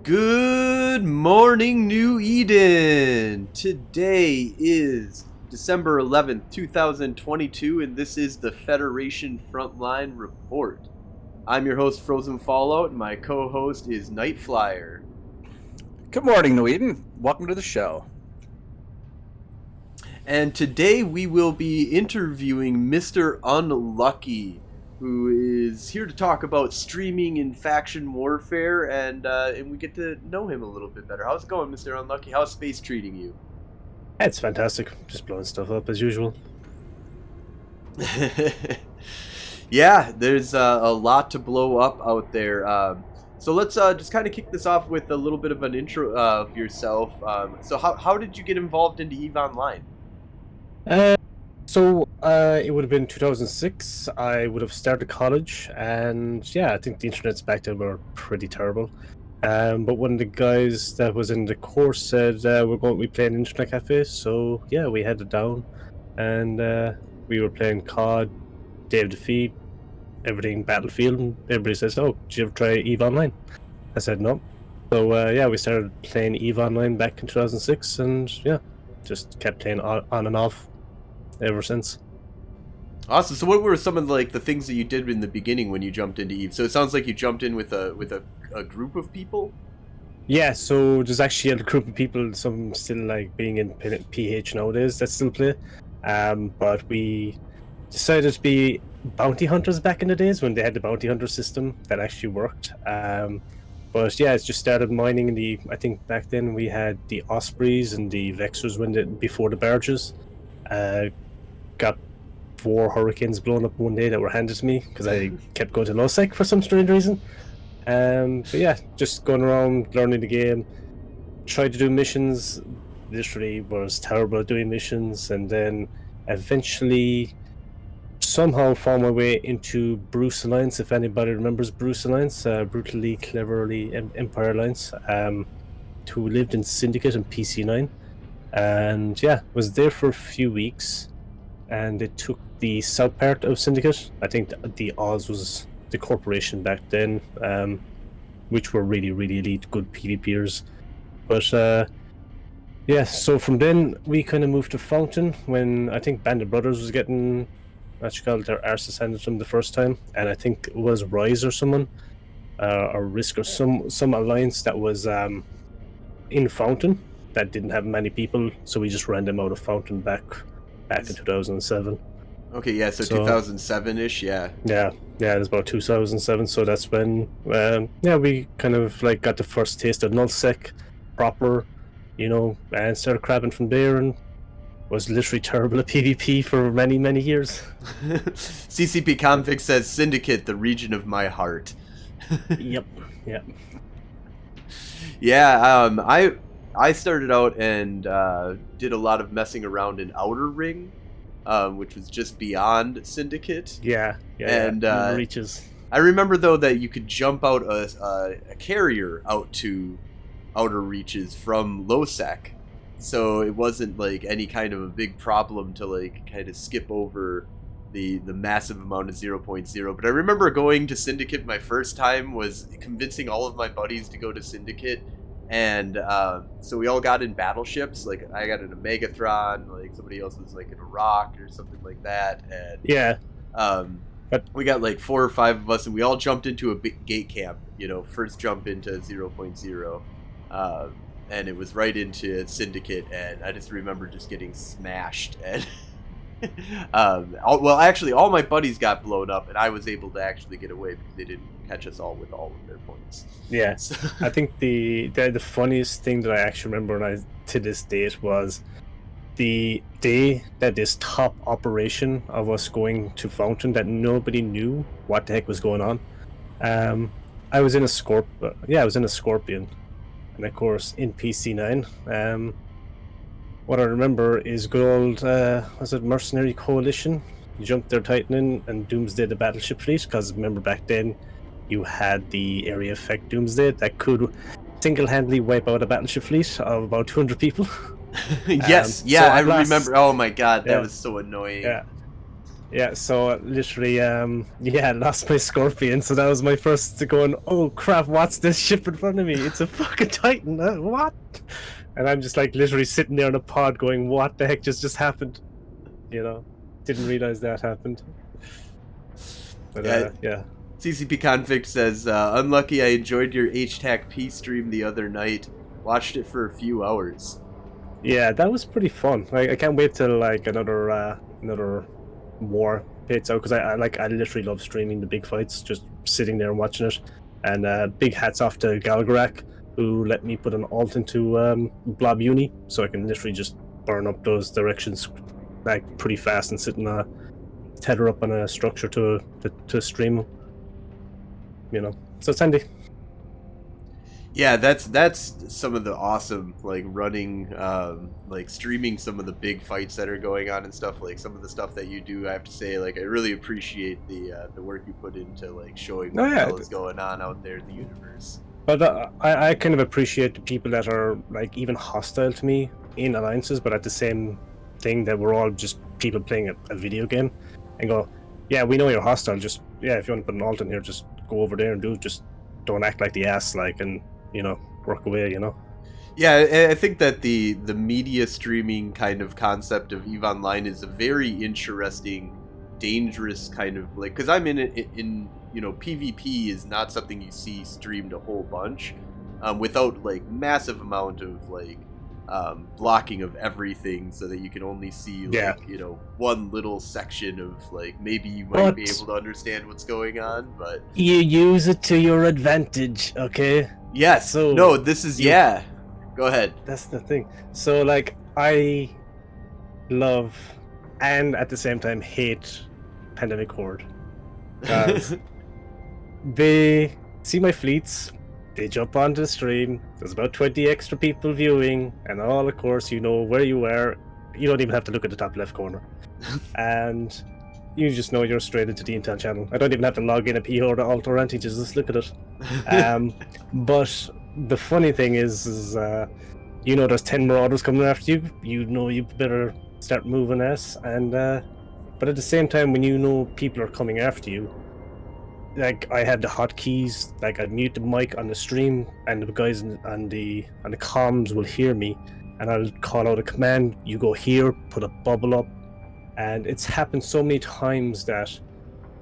Good morning, New Eden! Today is December 11th, 2022, and this is the Federation Frontline Report. I'm your host, Frozen Fallout, and my co-host is Night Flyer. Good morning, New Eden. Welcome to the show. And today we will be interviewing MrUnluckie, who is here to talk about streaming and faction warfare, and we get to know him a little bit better. How's it going, MrUnluckie? How's space treating you? It's fantastic. Just blowing stuff up as usual. Yeah, there's a lot to blow up out there. So let's just kind of kick this off with a little bit of an intro of yourself. So how did you get involved into EVE Online? It would have been 2006. I would have started college, and yeah, I think the internets back then were pretty terrible. But one of the guys that was in the course said we're going to be playing internet cafe, so yeah, we headed down, and we were playing COD, Day of Defeat, everything Battlefield, and everybody says, "Oh, did you ever try EVE Online?" I said no. So yeah, we started playing EVE Online back in 2006, and yeah, just kept playing on and off ever since. Awesome. So what were some of the things that you did in the beginning when you jumped into EVE? So it sounds like you jumped in with a group of people? Yeah, so there's actually a group of people, some still being in PH nowadays that still play. But we decided to be bounty hunters back in the days when they had the bounty hunter system that actually worked. But yeah, it's just started mining I think back then we had the Ospreys and the Vexers before the barges. Got 4 Hurricanes blown up one day that were handed to me because I kept going to LoSec for some strange reason. But yeah, just going around learning the game, tried to do missions, literally was terrible at doing missions, and then eventually somehow found my way into Bruce Alliance, if anybody remembers Bruce Alliance, Brutally Cleverly Empire Alliance, who lived in Syndicate and PC9. And yeah, was there for a few weeks, and it took the south part of Syndicate. I think the Oz was the corporation back then, which were really, really elite, good PvPers. But yeah, so from then we kind of moved to Fountain when I think Band of Brothers was getting their arses handed to them the first time, and I think it was Rise or someone, or Risk or some alliance that was in Fountain that didn't have many people, so we just ran them out of Fountain back in 2007. Okay, yeah, so 2007-ish, yeah. Yeah, it was about 2007, so that's when, we kind of got the first taste of nullsec proper, and started crabbing from there, and was literally terrible at PvP for many, many years. CCP Config says, Syndicate, the region of my heart. Yep. Yeah, I started out and did a lot of messing around in Outer Ring, which was just beyond Syndicate. Yeah. And reaches. I remember though that you could jump out a carrier out to Outer Reaches from LoSec, so it wasn't any kind of a big problem to kind of skip over the massive amount of 0.0. But I remember going to Syndicate my first time was convincing all of my buddies to go to Syndicate. And so we all got in battleships. I got in a Megathron, somebody else was in a Rock or something like that. And yeah, we got 4 or 5 of us, and we all jumped into a big gate camp. First jump into 0.0, and it was right into Syndicate. And I just remember just getting smashed. And actually, all my buddies got blown up, and I was able to actually get away because they didn't catch us all with all of their points. Yeah, so. I think the funniest thing that I actually remember to this date was the day that this top operation of us going to Fountain that nobody knew what the heck was going on. I was in a Scorpion, and of course in PC9. What I remember is good old, was it Mercenary Coalition? You jumped their Titan in and Doomsday the battleship fleet, because remember back then you had the area effect Doomsday that could single-handedly wipe out a battleship fleet of about 200 people. Yes, I remember. Oh my god, that was so annoying. Yeah. Yeah, so literally, yeah, lost my scorpion. So that was my first going, oh crap, what's this ship in front of me? It's a fucking Titan. What? And I'm just like literally sitting there in a pod going, what the heck just happened? You know, didn't realize that happened. But Yeah. yeah. CCP Conflict says, "Unlucky, I enjoyed your HTAC-P stream the other night. Watched it for a few hours." Yeah, that was pretty fun. I can't wait till like another war hits out because I literally love streaming the big fights, just sitting there and watching it. And big hats off to Galgarak who let me put an alt into Blob Uni, so I can literally just burn up those directions like pretty fast and sit in a tether up on a structure to stream. You know, so it's handy. Yeah, that's some of the awesome, like, running, like, streaming some of the big fights that are going on and stuff, like, some of the stuff that you do. I have to say, like, I really appreciate the work you put into, like, showing what the hell is going on out there in the universe. But I kind of appreciate the people that are, like, even hostile to me in alliances, but at the same thing that we're all just people playing a video game, and go, yeah, we know you're hostile, just, yeah, if you want to put an alt in here, just go over there and do it, just don't act like the ass, like, and, you know, work away, you know? Yeah, I think that the media streaming kind of concept of EVE Online is a very interesting, dangerous kind of, like, because I'm in you know, PvP is not something you see streamed a whole bunch, without, like, massive amount of, like, blocking of everything, so that you can only see, like, you know, one little section of, like, maybe you might be able to understand what's going on, but you use it to your advantage, okay? yes. So no, this is yeah. Go ahead. That's the thing. So, like, I love and at the same time hate Pandemic Horde. They see my fleets, they jump onto the stream, there's about 20 extra people viewing, and all, of course, you know where you are. You don't even have to look at the top left corner. And you just know you're straight into the Intel channel. I don't even have to log in a P or alt or anything, just look at it. But the funny thing is you know there's 10 marauders coming after you, you know you better start moving ass, and but at the same time, when you know people are coming after you, like, I had the hotkeys, like, I'd mute the mic on the stream, and the guys on the comms will hear me, and I'll call out a command, you go here, put a bubble up, and it's happened so many times that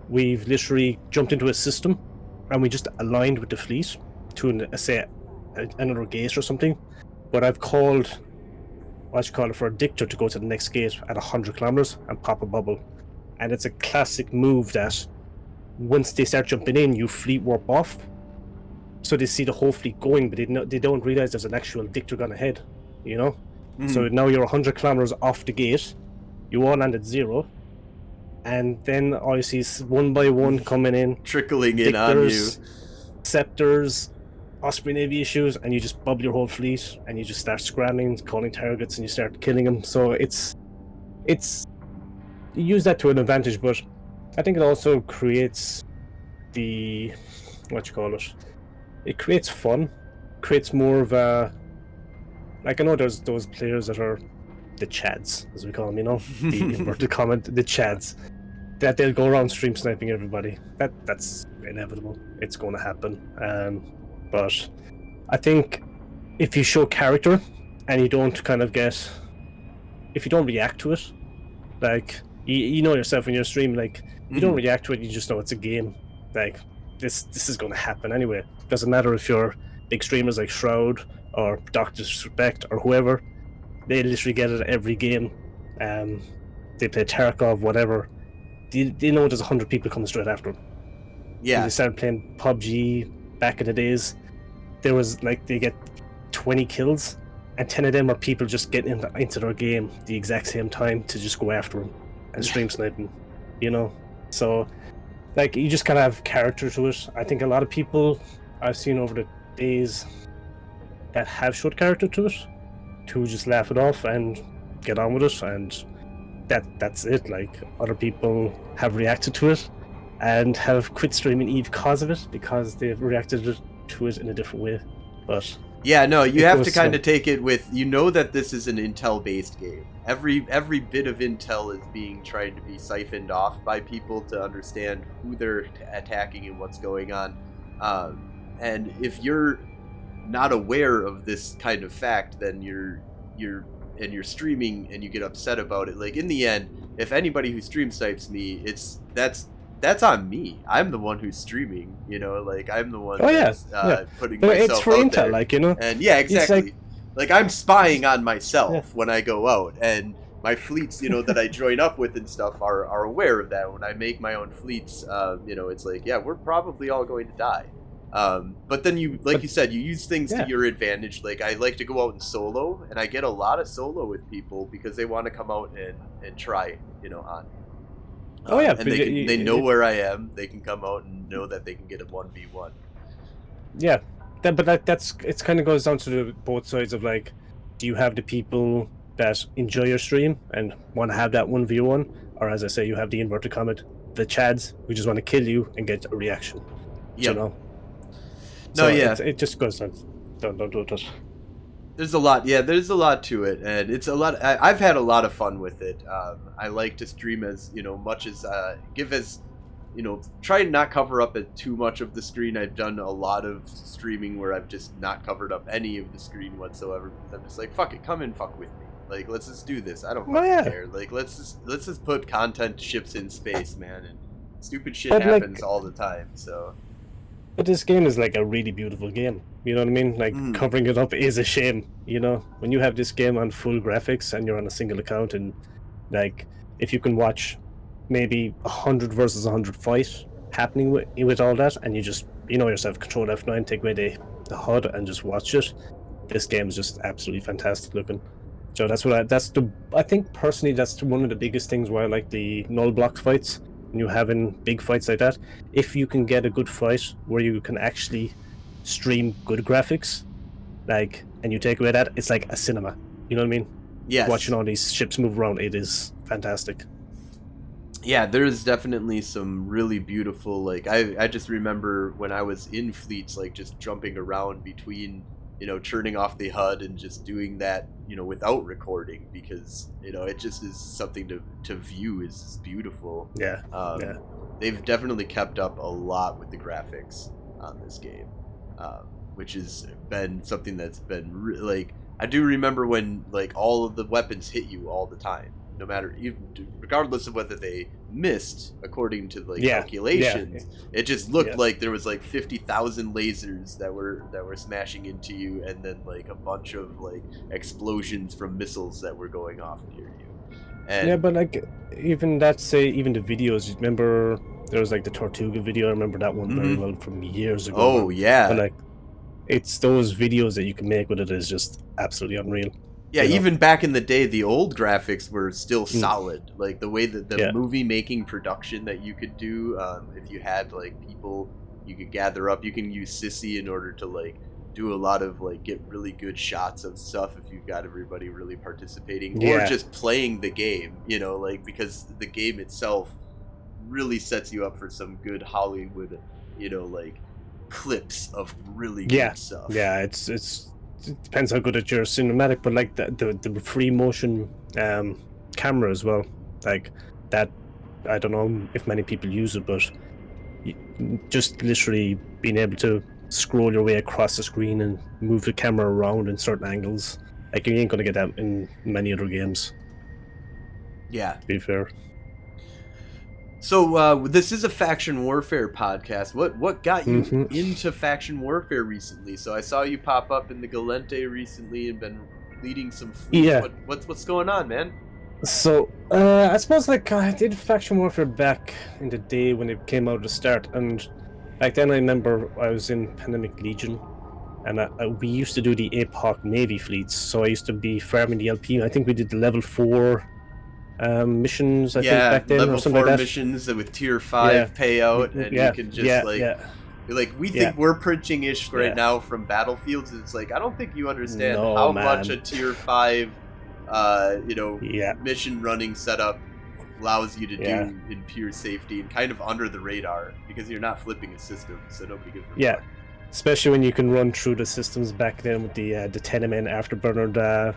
we've literally jumped into a system, and we just aligned with the fleet to, say, another gate or something, but I've called, what you call it, for a dictator to go to the next gate at 100 kilometers and pop a bubble, and it's a classic move that once they start jumping in, you fleet warp off, so they see the whole fleet going, but they don't realize there's an actual dictator gone ahead, you know? Mm-hmm. So now you're 100 kilometers off the gate, you all land at 0, and then all you see is one by one coming in, trickling in on you, scepters, Osprey Navy issues, and you just bubble your whole fleet, and you just start scrambling, calling targets, and you start killing them. So it's you use that to an advantage, but I think it also creates the, what you call it, it creates fun, creates more of a, like, I know there's those players that are the chads, as we call them, you know, the inverted comment, the chads, that they'll go around stream sniping everybody. That's inevitable. It's going to happen. But I think if you show character and you don't kind of get, if you don't react to it, like, you know yourself when you're streaming, like, you don't react to it, you just know it's a game. Like, this is going to happen anyway. Doesn't matter if you're big streamers like Shroud or Dr. Disrespect or whoever, they literally get it every game. They play Tarkov, whatever. They know there's 100 people coming straight after them. Yeah. When they started playing PUBG back in the days, there was, like, they get 20 kills, and 10 of them are people just getting into their game the exact same time to just go after them and stream sniping, you know? So, like, you just kind of have character to it. I think a lot of people I've seen over the days that have showed character to it, to just laugh it off and get on with it, and that's it. Like, other people have reacted to it and have quit streaming EVE because of it, because they've reacted to it in a different way. But Yeah, no, you It have to goes kind so- of take it with, you know, that this is an Intel-based game. Every bit of Intel is being tried to be siphoned off by people to understand who they're attacking and what's going on. And if you're not aware of this kind of fact, then you're streaming and you get upset about it. Like, in the end, if anybody who stream snipes me, that's on me. I'm the one who's streaming, you know, like I'm the one Oh yeah, that's yeah. putting But it's myself for out Intel, there. like, you know. And yeah, It's exactly. Like I'm spying on myself Yeah. when I go out, and my fleets, you know, that I join up with and stuff are aware of that. When I make my own fleets, you know, it's like, yeah, we're probably all going to die. But then you, like you said, you use things Yeah. to your advantage. Like I like to go out and solo, and I get a lot of solo with people because they want to come out and try, you know, on. Oh yeah, And but they know where I am. They can come out and know that they can get a 1v1. Yeah, that's it. Kind of goes down to both sides of, like, do you have the people that enjoy your stream and want to have that 1v1, or, as I say, you have the inverted comma, the chads who just want to kill you and get a reaction. Yep. You know. No, So yeah. it just goes down. Don't do it. There's a lot, yeah. There's a lot to it, and it's a lot. I've had a lot of fun with it. I like to stream as, you know, much as give as, you know, try and not cover up too much of the screen. I've done a lot of streaming where I've just not covered up any of the screen whatsoever. I'm just like, fuck it, come and fuck with me. Like, let's just do this. I don't fucking care. Like, let's just put content ships in space, man, and stupid shit happens all the time. So. But this game is like a really beautiful game. You know what I mean? Like, covering it up is a shame. You know, when you have this game on full graphics and you're on a single account, and like, if you can watch maybe 100 versus 100 fight happening with all that, and you just, you know yourself, control F9, take away the HUD and just watch it. This game is just absolutely fantastic looking. So I think personally that's one of the biggest things why I like the null block fights. When you're having big fights like that, if you can get a good fight where you can actually stream good graphics, like, and you take away that, it's like a cinema. You know what I mean? Yes. Watching all these ships move around, it is fantastic. Yeah, there's definitely some really beautiful, like, I just remember when I was in fleets, like, just jumping around between, you know, turning off the HUD and just doing that, you know, without recording, because, you know, it just is something to view is beautiful. Yeah. They've definitely kept up a lot with the graphics on this game, which has been something that's been like, I do remember when, like, all of the weapons hit you all the time, no matter, regardless of whether they missed according to, like, calculations. It just looked like there was like 50,000 lasers that were smashing into you, and then like a bunch of like explosions from missiles that were going off near you. And yeah, but like, even the videos. Remember there was like the Tortuga video. I remember that one very well from years ago. Oh yeah. But like, it's those videos that you can make with it is just absolutely unreal. Yeah, even back in the day, the old graphics were still solid. Like, the way that the movie-making production that you could do, if you had, like, people you could gather up, you can use Sissy in order to, like, do a lot of, like, get really good shots of stuff if you've got everybody really participating. Or just playing the game, you know, like, because the game itself really sets you up for some good Hollywood, you know, like, clips of really good stuff. Yeah, it depends how good at your cinematic, but like the free motion camera as well, like that. I don't know if many people use it, but just literally being able to scroll your way across the screen and move the camera around in certain angles, like, you ain't gonna get that in many other games. Yeah, to be fair. So this is a faction warfare podcast. What got you into faction warfare recently? So I saw you pop up in the Gallente recently and been leading some fleets. Yeah. What's going on, man? So I suppose, like, I did faction warfare back in the day when it came out at the start, and back then I remember I was in Pandemic Legion, and we used to do the APOC Navy fleets. So I used to be farming the LP. I think we did the level 4 missions, I think, back then, level or something 4 like that. missions with tier 5 payout, and you can just we think we're printing ish right now from battlefields. It's like, I don't think you understand how much a tier 5 mission running setup allows you to do in pure safety and kind of under the radar, because you're not flipping a system, so nobody gives a fuck. especially when you can run through the systems back then with the Tenement afterburner, the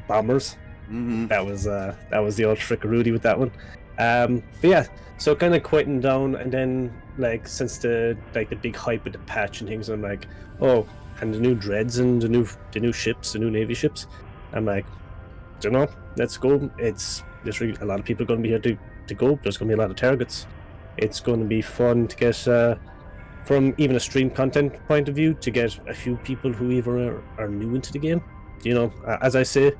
bombers. Mm-hmm. That was the old trick of Rudy with that one. But yeah, so kind of quieting down, and then like since the big hype with the patch and things, I'm like, oh, and the new dreads and the new ships, the new navy ships. I'm like, don't know, let's go. It's literally a lot of people are going to be here to go. There's going to be a lot of targets. It's going to be fun to get from even a stream content point of view to get a few people who even are new into the game. You know, as I say,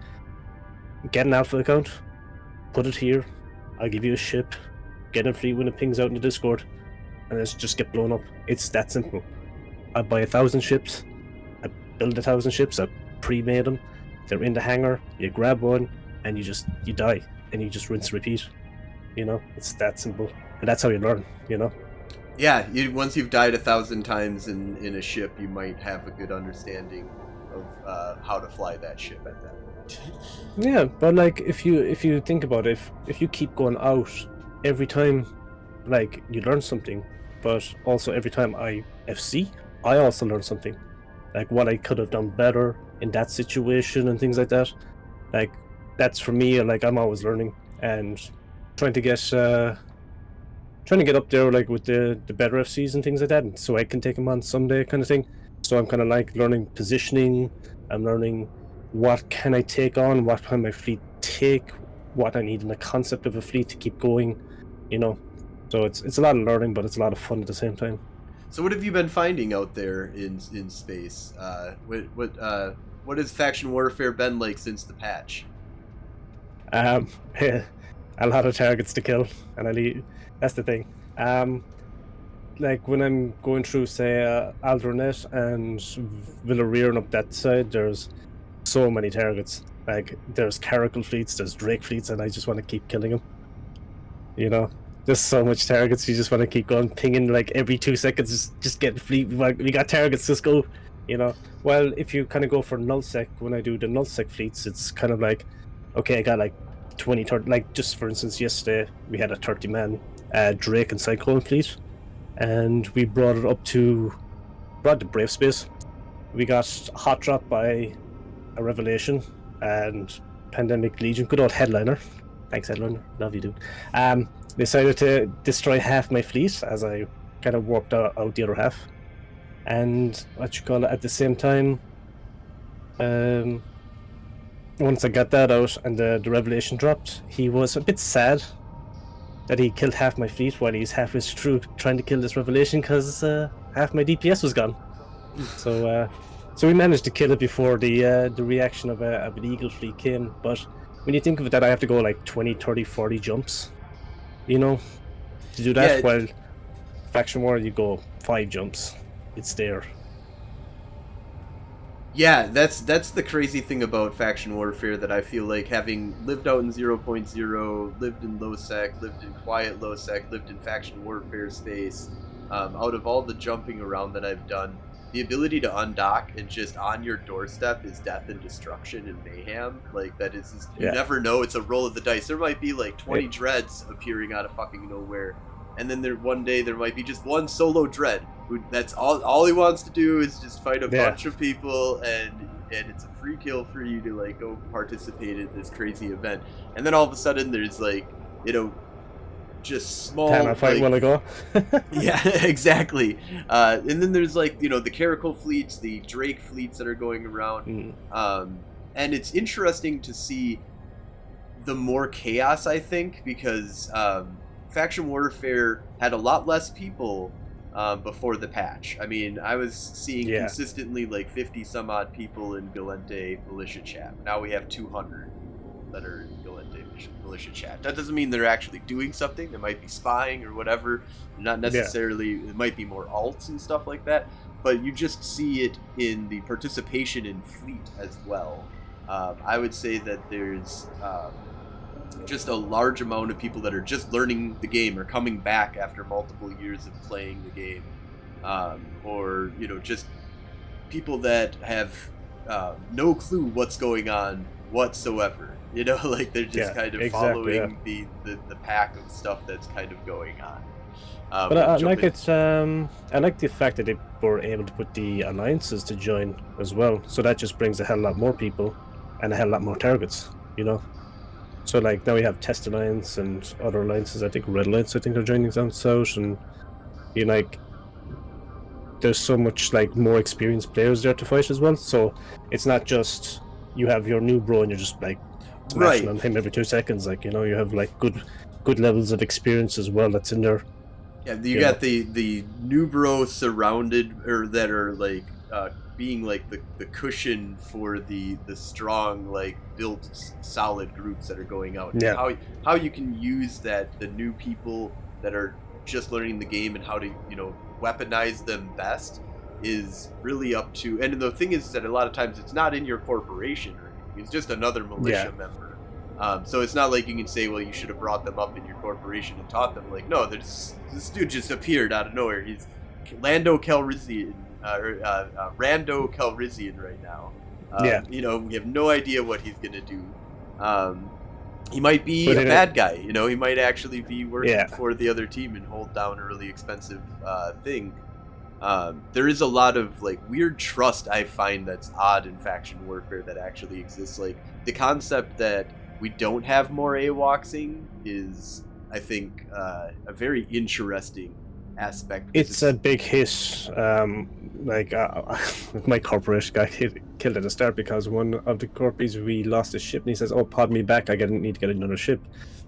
get an alpha account, put it here. I'll give you a ship, get it free when it pings out in the Discord, and let's just get blown up. It's that simple. I buy 1,000 ships, I build 1,000 ships, I pre-made them, they're in the hangar, you grab one, and you die, and you just rinse repeat. You know, it's that simple. And that's how you learn, you know? Yeah, once you've died 1,000 times in a ship, you might have a good understanding of how to fly that ship at that point. Yeah, but like if you think about it, if you keep going out every time, like you learn something, but also every time I FC, I also learn something, like what I could have done better in that situation and things like that. Like that's for me. Like I'm always learning and trying to get up there, like with the better FCs and things like that, and so I can take them on someday, kind of thing. So I'm kind of like learning positioning. I'm learning what can I take on, what can my fleet take, what I need in the concept of a fleet to keep going, you know. So it's a lot of learning, but it's a lot of fun at the same time. So what have you been finding out there in space? What has faction warfare been like since the patch? A lot of targets to kill, and that's the thing. Like when I'm going through, say, Aldronet and Villarear and up that side, there's so many targets. Like there's Caracal fleets, there's Drake fleets, and I just want to keep killing them. You know, there's so much targets. You just want to keep going, pinging like every 2 seconds. Just get fleet. We got targets. Just go. You know. Well, if you kind of go for nullsec, when I do the nullsec fleets, it's kind of like, okay, I got like 20, 30. Like just for instance, yesterday we had a 30-man Drake and Cyclone fleet, and we brought it up to Brave Space. We got hot dropped by a Revelation and Pandemic Legion, good old Headliner. Thanks, Headliner. Love you, dude. Decided to destroy half my fleet as I kind of warped out the other half. And at the same time, once I got that out and the Revelation dropped, he was a bit sad that he killed half my fleet while he's halfway through trying to kill this Revelation because half my DPS was gone. So we managed to kill it before the reaction of an Eagle fleet came. But when you think of it, that I have to go like 20, 30, 40 jumps, you know, to do that. Yeah. While Faction War, you go 5 jumps. It's there. Yeah, that's the crazy thing about faction warfare, that I feel like, having lived out in 0.0, lived in low sec, lived in quiet low sec, lived in faction warfare space, out of all the jumping around that I've done, the ability to undock and just on your doorstep is death and destruction and mayhem. Like, that is you never know. It's a roll of the dice. There might be like 20 dreads appearing out of fucking nowhere, and then one day there might be just one solo dread who, that's all he wants to do is just fight a bunch of people, and it's a free kill for you to like go participate in this crazy event. And then all of a sudden there's like, you know, just small, Can I fight while I go? Yeah, exactly. And then there's like, you know, the Caracal fleets, the Drake fleets that are going around. And it's interesting to see the more chaos, I think, because faction warfare had a lot less people before the patch. I mean, I was seeing consistently like 50 some odd people in Gallente militia chat. Now we have 200 that are in Gallente militia chat. That doesn't mean they're actually doing something. They might be spying or whatever. Not necessarily. It might be more alts and stuff like that. But you just see it in the participation in fleet as well. I would say that there's just a large amount of people that are just learning the game or coming back after multiple years of playing the game, or, you know, just people that have no clue what's going on whatsoever. You know, like they're just kind of following the pack of stuff that's kind of going on. But we'll I jump like in. it. I like the fact that they were able to put the alliances to join as well. So that just brings a hell lot more people and a hell lot more targets. You know. So like now we have Test Alliance and other alliances. I think Red Alliance. I think they're joining down south, and you like there's so much like more experienced players there to fight as well. So it's not just you have your new bro and you're just like smashing Right. on him every 2 seconds. Like you have like good levels of experience as well that's in there. Yeah, you got the new bro surrounded, or that are like being like the cushion for the strong, like built solid groups that are going out. Yeah. How you can use the new people that are just learning the game, and how to weaponize them best is really up to. And the thing is that a lot of times it's not in your corporation or anything. It's just another militia member. So it's not like you can say, well, you should have brought them up in your corporation and taught them. Like, no, this dude just appeared out of nowhere. He's Rando Calrissian right now. We have no idea what he's gonna do. He might be a bad guy. He might actually be working for the other team and hold down a really expensive thing. There is a lot of like weird trust I find that's odd in faction warfare that actually exists. Like the concept that we don't have more AWACSing is, I think, a very interesting aspect. It's a big hit. My corporation got killed at the start because one of the corpies, we lost his ship, and he says, "Oh, pod me back. I need to get another ship."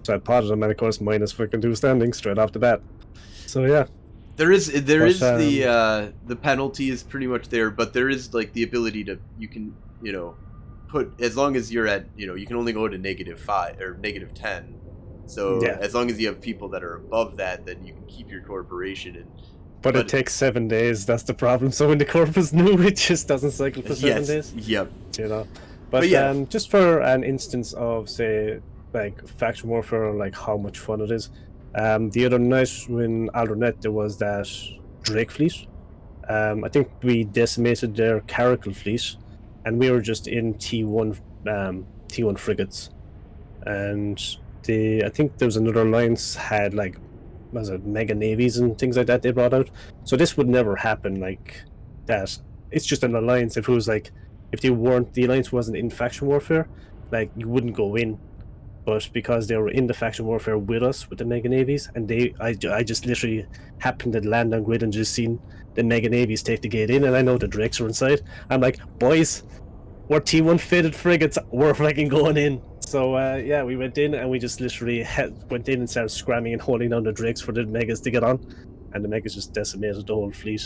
So I podded him, and of course, minus fucking 2 standing straight off the bat. So yeah. There is the penalty is pretty much there, but there is like the ability to put, as long as you're at you can only go to -5 or -10. So as long as you have people that are above that, then you can keep your corporation. But it takes 7 days. That's the problem. So when the corp is new, it just doesn't cycle for 7 days. Yep. But just for an instance of say like faction warfare, like how much fun it is. The other night when Aldernett, there was that Drake fleet. I think we decimated their Caracal fleet, and we were just in T1 frigates, and I think there was another alliance had like mega navies and things like that they brought out. So this would never happen like that. It's just an alliance. If it was like if the alliance wasn't in faction warfare, like you wouldn't go in. But because they were in the faction warfare with us with the mega navies, and I just literally happened to land on grid and just seen the mega navies take the gate in, and I know the Drakes are inside. I'm like, boys, we're T1 fitted frigates, we're fucking going in. So we went in and we just literally went in and started scramming and holding down the Drakes for the megas to get on, and the megas just decimated the whole fleet.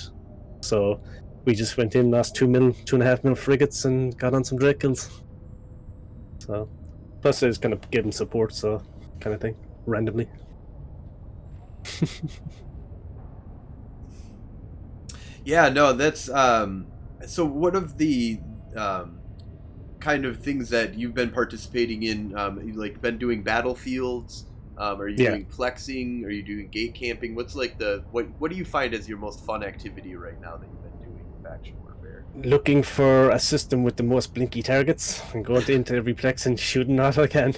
So we just went in, lost 2.5 mil frigates, and got on some Drake kills. So. Plus, it's kind of give them support, so kind of thing, randomly. Yeah, no, that's so. What of the kind of things that you've been participating in? You like been doing battlefields? Are you doing plexing? Are you doing gate camping? What's like what do you find as your most fun activity right now that you've been doing in faction warfare? Looking for a system with the most blinky targets and going into every plex and shooting all I can.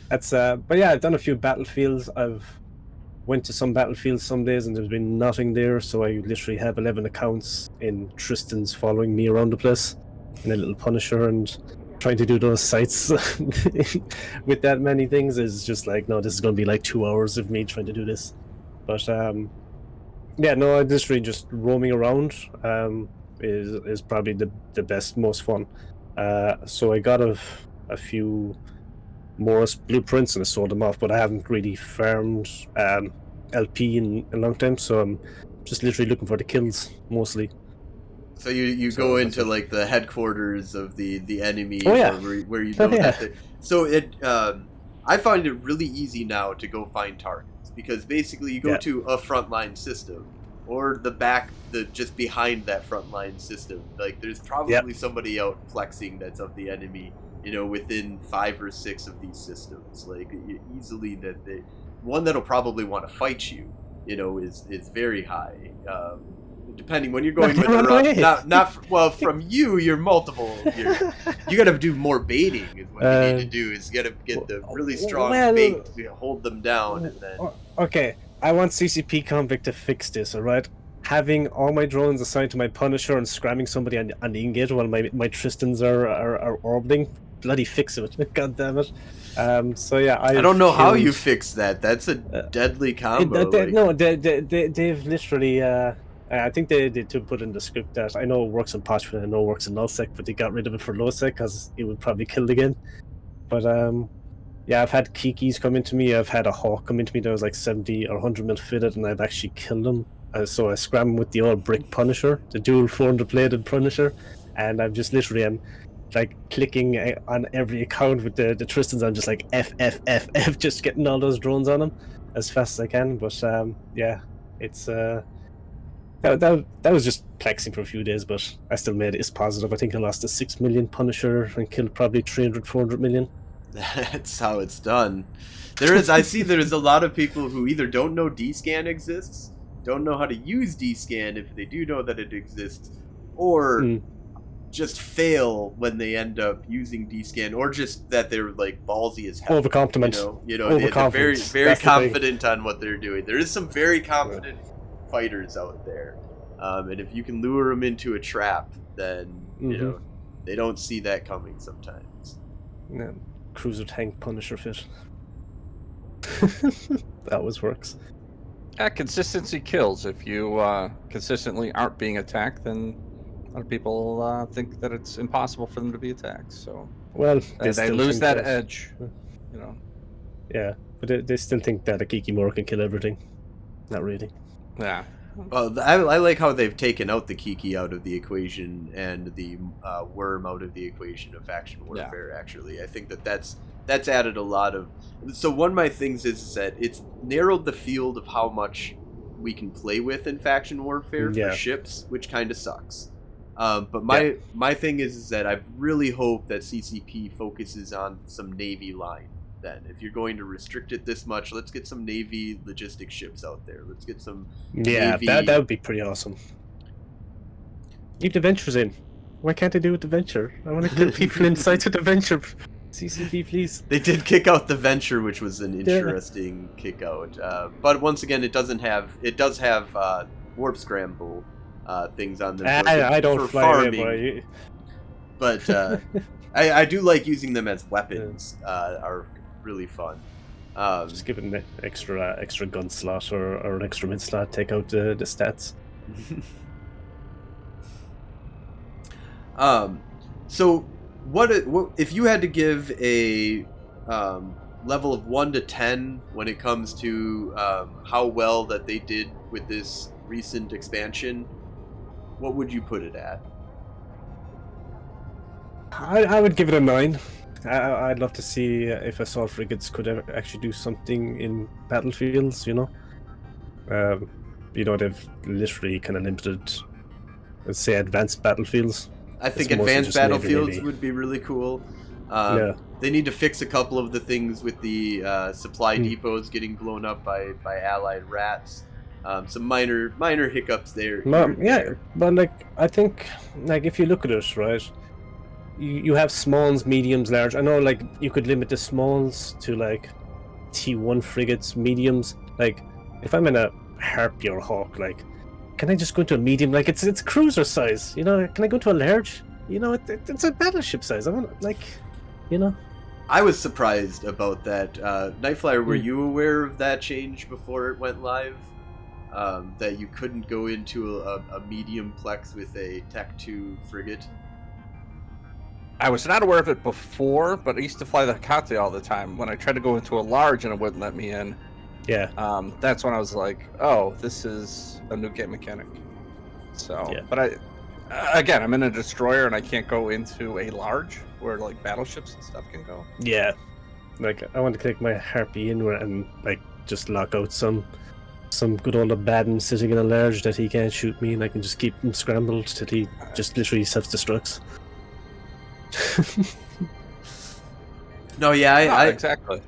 That's but yeah, I've done a few battlefields. I've went to some battlefields some days and there's been nothing there, so I literally have 11 accounts in Tristan's following me around the place in a little Punisher, and trying to do those sites with that many things is just like, no, this is going to be like 2 hours of me trying to do this. But I'm literally just roaming around. Is probably the best, most fun. So I got a few Morris blueprints and I sold them off, but I haven't really farmed LP in a long time, so I'm just literally looking for the kills mostly. So you go into like the headquarters of the enemy, where you know that. So I find it really easy now to go find targets, because basically you go to a frontline system, or just behind that frontline system. Like there's probably somebody out flexing that's of the enemy, within 5 or 6 of these systems. Like easily one that'll probably want to fight you, is very high. Depending when you're going with from you, you're multiple. You got to do more baiting. Is what you need to do. Is you got to get the really strong bait to hold them down, and then. Okay, I want CCP Convict to fix this, alright? Having all my drones assigned to my Punisher and scramming somebody on the Engage while my Tristans are orbiting. Bloody fix it. God damn it. So yeah, I don't I've know how you killed... fix that. That's a deadly combo. No, they've literally... I think they did put in the script that I know it works in Parchment, I know it works in nullsec, but they got rid of it for lowsec because it would probably kill again. But yeah, I've had Kikis come into me. I've had a Hawk come into me that was like 70 or 100 mil fitted, and I've actually killed them. So I scram with the old brick Punisher, the dual 400 bladed Punisher, and I'm just literally like clicking on every account with the Tristans. I'm just like F, just getting all those drones on them as fast as I can. But yeah, it's that was just plexing for a few days, but I still made it as positive. I think I lost a 6 million Punisher and killed probably 300-400 million. That's how it's done. I see there's a lot of people who either don't know D-Scan exists, don't know how to use D-Scan if they do know that it exists, or just fail when they end up using D-Scan, or just that they're like ballsy as hell. Overconfident. They're very, very confident on what they're doing. There is some very confident fighters out there, and if you can lure them into a trap, then you know they don't see that coming sometimes. Yeah. Cruiser tank Punisher fit. That always works. Yeah, consistency kills. If you consistently aren't being attacked, then a lot of people think that it's impossible for them to be attacked. So well, they lose that edge, you know. Yeah, but they still think that a Kikimora can kill everything. Not really. Yeah. Well, I like how they've taken out the Kiki out of the equation and the worm out of the equation of faction warfare. Yeah. Actually, I think that's added a lot of. So one of my things is that it's narrowed the field of how much we can play with in faction warfare for ships, which kind of sucks. But my thing is that I really hope that CCP focuses on some Navy line. Then, if you're going to restrict it this much, let's get some Navy logistic ships out there. Let's get some. Yeah, Navy... that would be pretty awesome. Keep the Ventures in. Why can't they do with the Venture? I want to get people inside to the Venture. CCP, please. They did kick out the Venture, which was an interesting kick out. But once again, it does have warp scramble things on them. I don't fly farming. But I do like using them as weapons. Are really fun. Just give it an extra gun slot or an extra mid slot. Take out the stats. So what if you had to give a level of 1 to 10 when it comes to how well that they did with this recent expansion? What would you put it at? I would give it a 9. I'd love to see if assault frigates could actually do something in battlefields, you know. They've literally kind of limited, let's say, advanced battlefields. I think advanced battlefields would be really cool. They need to fix a couple of the things with the supply depots getting blown up by allied rats. Some minor hiccups there. But I think if you look at it, right, you have smalls, mediums, large. I know you could limit the smalls to T1 frigates, mediums. If I'm in a Harpy or Hawk, can I just go into a medium? It's cruiser size, you know? Can I go to a large? You know, it's a battleship size. I want you know. I was surprised about that. Nightflyer, were you aware of that change before it went live? That you couldn't go into a medium plex with a Tech 2 frigate? I was not aware of it before, but I used to fly the Hecate all the time. When I tried to go into a large and it wouldn't let me in, that's when I was like, oh, this is a new game mechanic. So, but I'm in a destroyer and I can't go into a large where battleships and stuff can go. Yeah, I want to take my Harpy in and just lock out some good old Abaddon sitting in a large that he can't shoot me, and I can just keep him scrambled till he just literally self-destructs. No, exactly.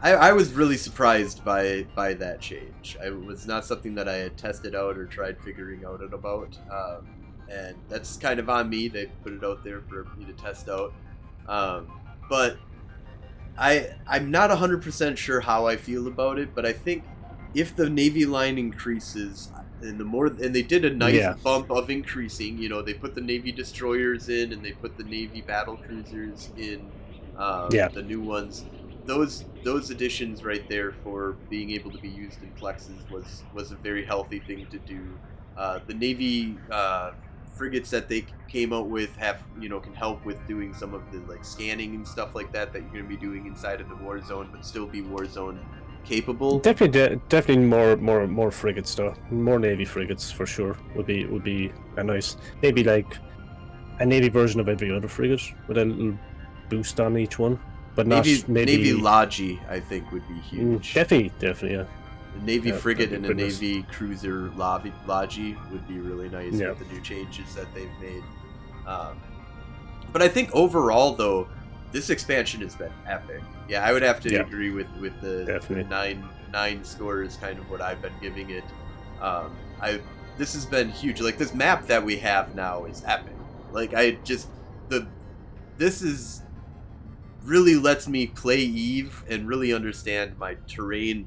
I was really surprised by that change. It was not something that I had tested out or tried figuring out about, and that's kind of on me. They put it out there for me to test out, but I'm not 100% sure how I feel about it. But I think if the Navy line increases, and they did a nice bump of increasing. They put the Navy destroyers in, and they put the Navy battle cruisers in. The new ones. Those additions right there for being able to be used in plexes was a very healthy thing to do. The Navy frigates that they came out with can help with doing some of the like scanning and stuff like that you're going to be doing inside of the war zone, but still be war zone capable. Definitely more frigates though. More Navy frigates for sure would be a nice, maybe like a Navy version of every other frigate with a little boost on each one. But maybe Navy Logi, I think, would be huge. Definitely, yeah. A Navy frigate and a Navy cruiser Logi would be really nice with the new changes that they've made. But I think overall, though, this expansion has been epic. Yeah, I would have to agree with the 9 score is kind of what I've been giving it. This has been huge. Like, this map that we have now is epic. Like, this is really lets me play Eve and really understand my terrain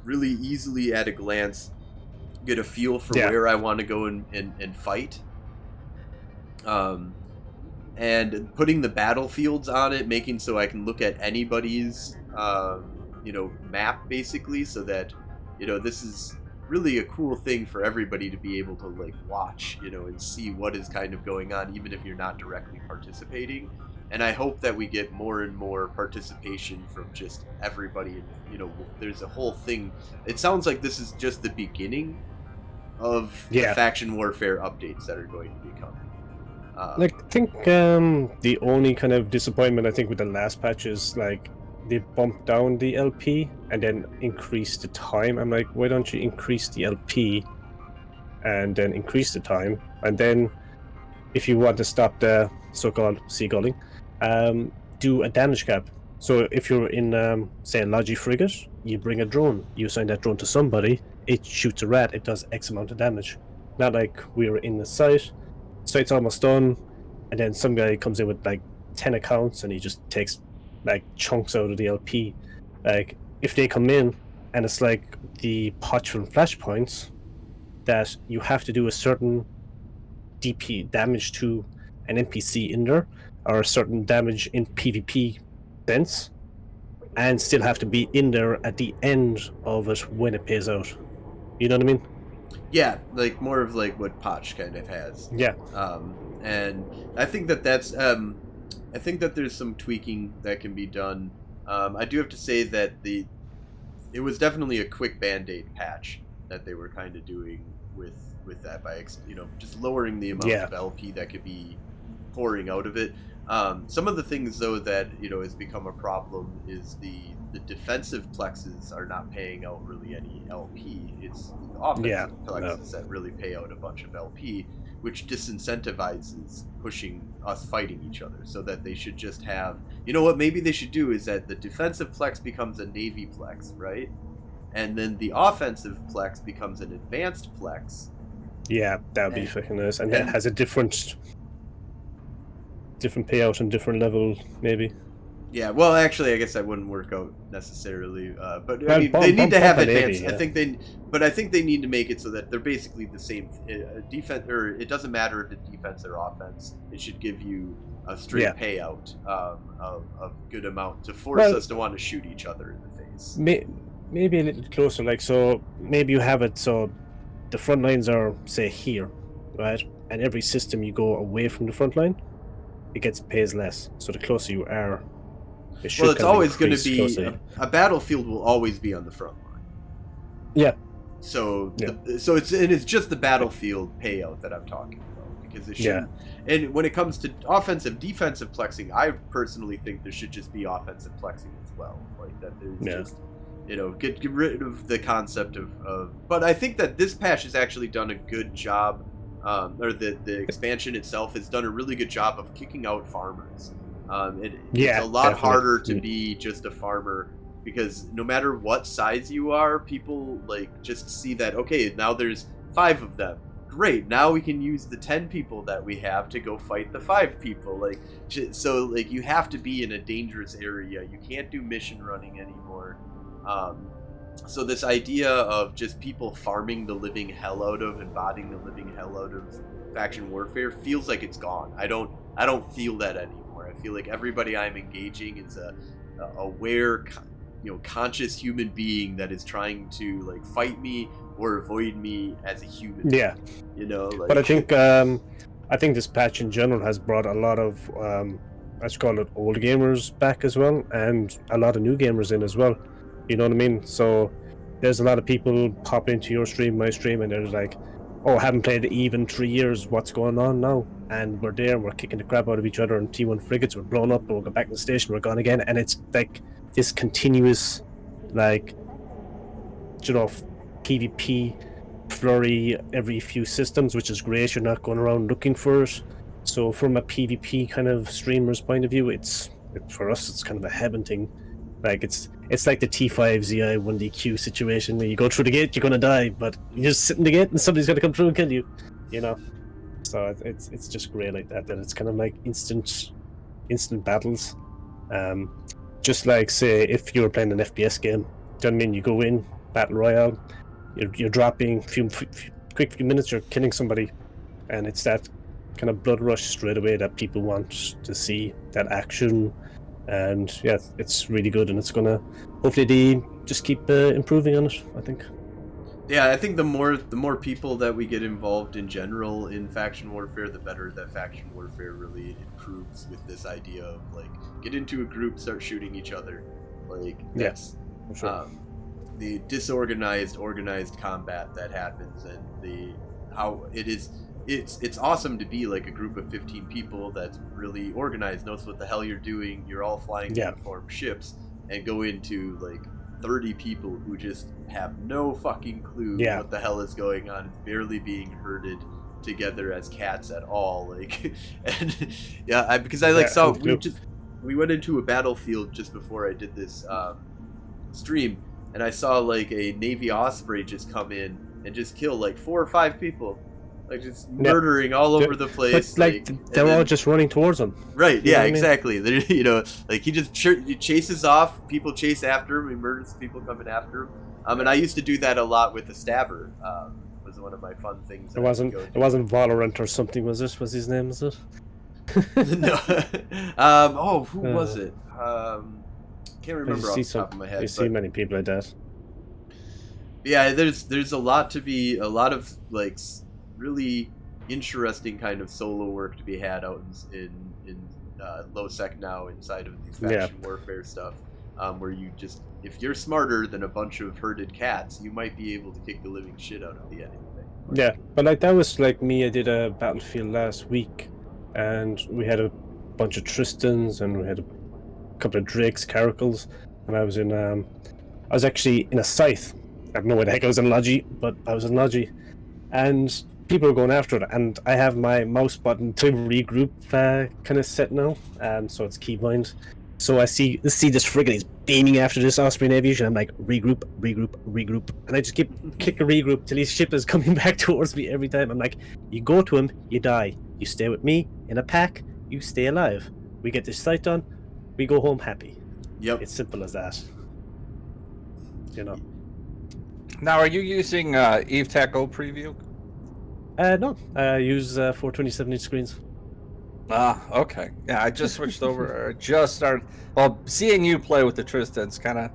really easily at a glance, get a feel for where I want to go and fight. And putting the battlefields on it, making so I can look at anybody's map basically, so that this is really a cool thing for everybody to be able to like watch and see what is kind of going on, even if you're not directly participating. And I hope that we get more and more participation from just everybody. And, there's a whole thing. It sounds like this is just the beginning of the faction warfare updates that are going to be coming. I think the only kind of disappointment I think with the last patch is like they bumped down the LP and then increased the time. I'm like, why don't you increase the LP and then increase the time? And then if you want to stop the so-called seagulling, do a damage cap. So if you're in, say, a Logi frigate, you bring a drone. You assign that drone to somebody, it shoots a rat, it does X amount of damage. Not like we're in the site's almost done, and then some guy comes in with like 10 accounts and he just takes like chunks out of the LP. Like, if they come in and it's like the patch from Flashpoints that you have to do a certain DP damage to an NPC in there, or a certain damage in PvP sense, and still have to be in there at the end of it when it pays out. You know what I mean? Yeah, like more of like what Potch kind of has. Yeah. And I think that's I think that there's some tweaking that can be done. I do have to say that it was definitely a quick band-aid patch that they were kind of doing with that by just lowering the amount of LP that could be pouring out of it. Some of the things though that has become a problem is the defensive plexes are not paying out really any LP. It's offensive plexes that really pay out a bunch of LP, which disincentivizes pushing us fighting each other. So that they should just have, what maybe they should do is that the defensive plex becomes a Navy plex, right? And then the offensive plex becomes an advanced plex. Yeah, that would be fucking nice. And that has a different payout and different level, maybe. Yeah, well, actually, I guess that wouldn't work out necessarily. But I mean, they need to have advanced. 80, I think they need to make it so that they're basically the same defense, or it doesn't matter if it's defense or offense. It should give you a straight payout of a good amount to force us to want to shoot each other in the face. Maybe a little closer, like, so maybe you have it so the front lines are, say, here, right? And every system you go away from the front line, it pays less. So the closer you are, it's always going to be a battlefield will always be on the front line. Yeah. So it's just the battlefield payout that I'm talking about, because it shouldn't. And when it comes to offensive defensive plexing, I personally think there should just be offensive plexing as well. Like that there's just get rid of the concept of. But I think that this patch has actually done a good job. Or the expansion itself has done a really good job of kicking out farmers. It's a lot harder to be just a farmer, because no matter what size you are, people like just see that, okay, now there's 5 of them. Great, now we can use the 10 people that we have to go fight the 5 people. So you have to be in a dangerous area. You can't do mission running anymore. So this idea of just people farming the living hell out of and botting the living hell out of faction warfare feels like it's gone. I don't feel that anymore. I feel like everybody I'm engaging is a aware, conscious human being that is trying to like fight me or avoid me as a human. Yeah. Like... But I think this patch in general has brought a lot of let's call it old gamers back as well, and a lot of new gamers in as well. You know what I mean? So there's a lot of people popping into your stream, my stream, and they're like, "Oh, I haven't played Eve in 3 years. What's going on now?" And we're there, and we're kicking the crap out of each other. And T1 frigates, we're blown up, and we'll go back to the station. We're gone again, and it's like this continuous, like, PvP flurry every few systems, which is great. You're not going around looking for it. So from a PvP kind of streamer's point of view, for us, it's kind of a heaven thing. Like it's like the T5 ZI 1DQ situation where you go through the gate, you're gonna die, but you just sit in the gate and somebody's gonna come through and kill you. So it's just great like that. That it's kind of like instant battles. Just like, say, if you were playing an FPS game, do you know what I mean? You go in battle royale, you're dropping quick few minutes, you're killing somebody, and it's that kind of blood rush straight away that people want to see, that action. And yeah, it's really good, and it's gonna hopefully they just keep improving on it, I think. Yeah, I think the more people that we get involved in general in faction warfare, the better that faction warfare really improves with this idea of like get into a group, start shooting each other. Like that's sure. The disorganized, organized combat that happens, and how it is. It's awesome to be like a group of 15 people that's really organized, knows what the hell you're doing. You're all flying uniform ships, and go into like 30 people who just have no fucking clue what the hell is going on. It's barely being herded together as cats at all. Like, and because I saw we went into a battlefield just before I did this stream, and I saw like a Navy Osprey just come in and just kill like 4 or 5 people. Like just murdering all over the place. But they're all just running towards him. Right? Yeah, exactly. Like he just chases off. People chase after him. He murders people coming after him. And I used to do that a lot with the stabber. Was one of my fun things. It wasn't Valorant or something. Was this? Was his name? Was it? No. Who was it? Can't remember off the top of my head. You see many people like that. Yeah, there's a lot of like really interesting kind of solo work to be had out in low sec now inside of these faction warfare stuff, where you just, if you're smarter than a bunch of herded cats, you might be able to kick the living shit out of the enemy. Yeah, but like that was like me. I did a battlefield last week, and we had a bunch of Tristans, and we had a couple of Drakes, Caracals, and I was actually in a scythe. I don't know where the heck I was in Logi, but I was in Logi, and people are going after it, and I have my mouse button to regroup kind of set now, so it's keybind. So I see this frigate is beaming after this Austrian aviation. I'm like, regroup, and I just keep clicking regroup till his ship is coming back towards me every time. I'm like, you go to him, you die. You stay with me in a pack, you stay alive. We get this sight done, we go home happy. Yep, it's simple as that. Now, are you using Eve Taco Preview? No, I use 427-inch screens. Okay. Yeah, I just switched over. Just started. Well, seeing you play with the Tristans kind of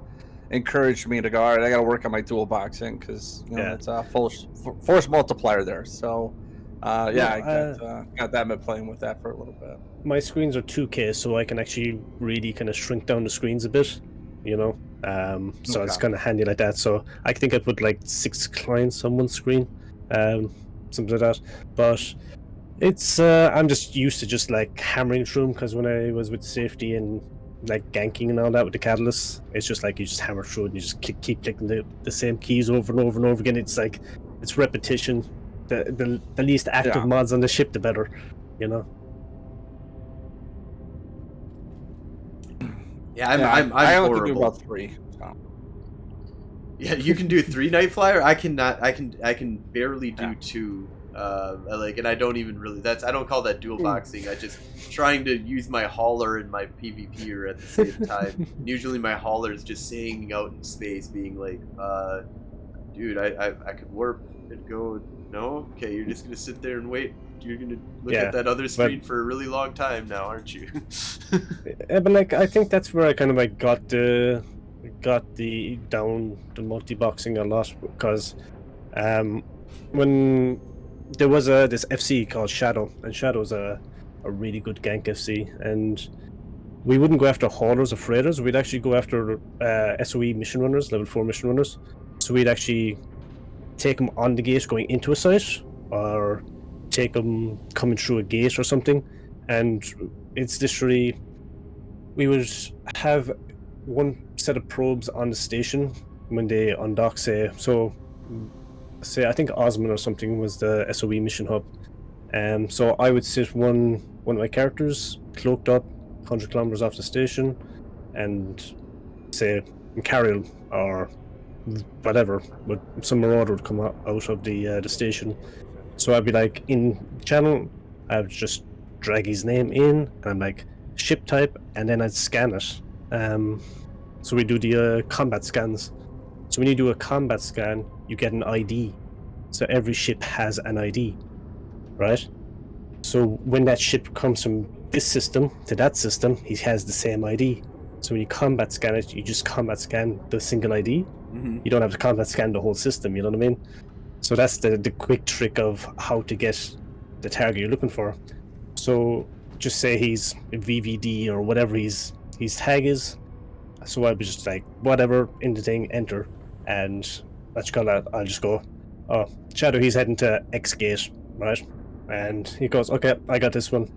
encouraged me to go, all right, I got to work on my dual boxing because it's a force multiplier there. So, I got that. Been playing with that for a little bit. My screens are 2K, so I can actually really kind of shrink down the screens a bit. So it's kind of handy like that. So I think I put like 6 clients on one screen. Something like that, but it's I'm just used to just like hammering through them, because when I was with safety and like ganking and all that with the catalyst, it's just like you just hammer through it and you just keep clicking the same keys over and over and over again. It's like it's repetition. The least active mods on the ship, the better, Yeah, I'm I only horrible. can do about 3. So. Yeah, you can do 3 Night Flyer. I cannot. I can barely do 2 And I don't even really. I don't call that dual boxing. I just trying to use my hauler and my PvPer at the same time. And usually my hauler is just hanging out in space, being like, dude, I could warp and go. No, okay, you're just gonna sit there and wait. You're gonna look at that other screen for a really long time now, aren't you? Yeah, but like I think that's where I kind of like got the multi-boxing a lot, because when there was this FC called Shadow, and Shadow's a really good gank FC, and we wouldn't go after haulers or freighters. We'd actually go after SOE mission runners, level 4 mission runners. So we'd actually take them on the gate going into a site, or take them coming through a gate or something. And it's literally, we would have one set of probes on the station when they undock, say I think Osman or something was the SOE mission hub. So I would sit one of my characters cloaked up 100 kilometers off the station, and say Carriel or whatever, but some marauder would come out of the station. So I'd be like in channel, I would just drag his name in, and I'm like ship type, and then I'd scan it. So we do the combat scans. So when you do a combat scan, you get an ID. So every ship has an ID, right? So when that ship comes from this system to that system, he has the same ID. So when you combat scan it, you just combat scan the single ID. Mm-hmm. You don't have to combat scan the whole system, you know what I mean? So that's the quick trick of how to get the target you're looking for. So just say he's a VVD or whatever his tag is. So I'd be just like, whatever, in the thing, enter. And let's call that, I'll just go, oh, Shadow, he's heading to X gate, right? And he goes, okay, I got this one.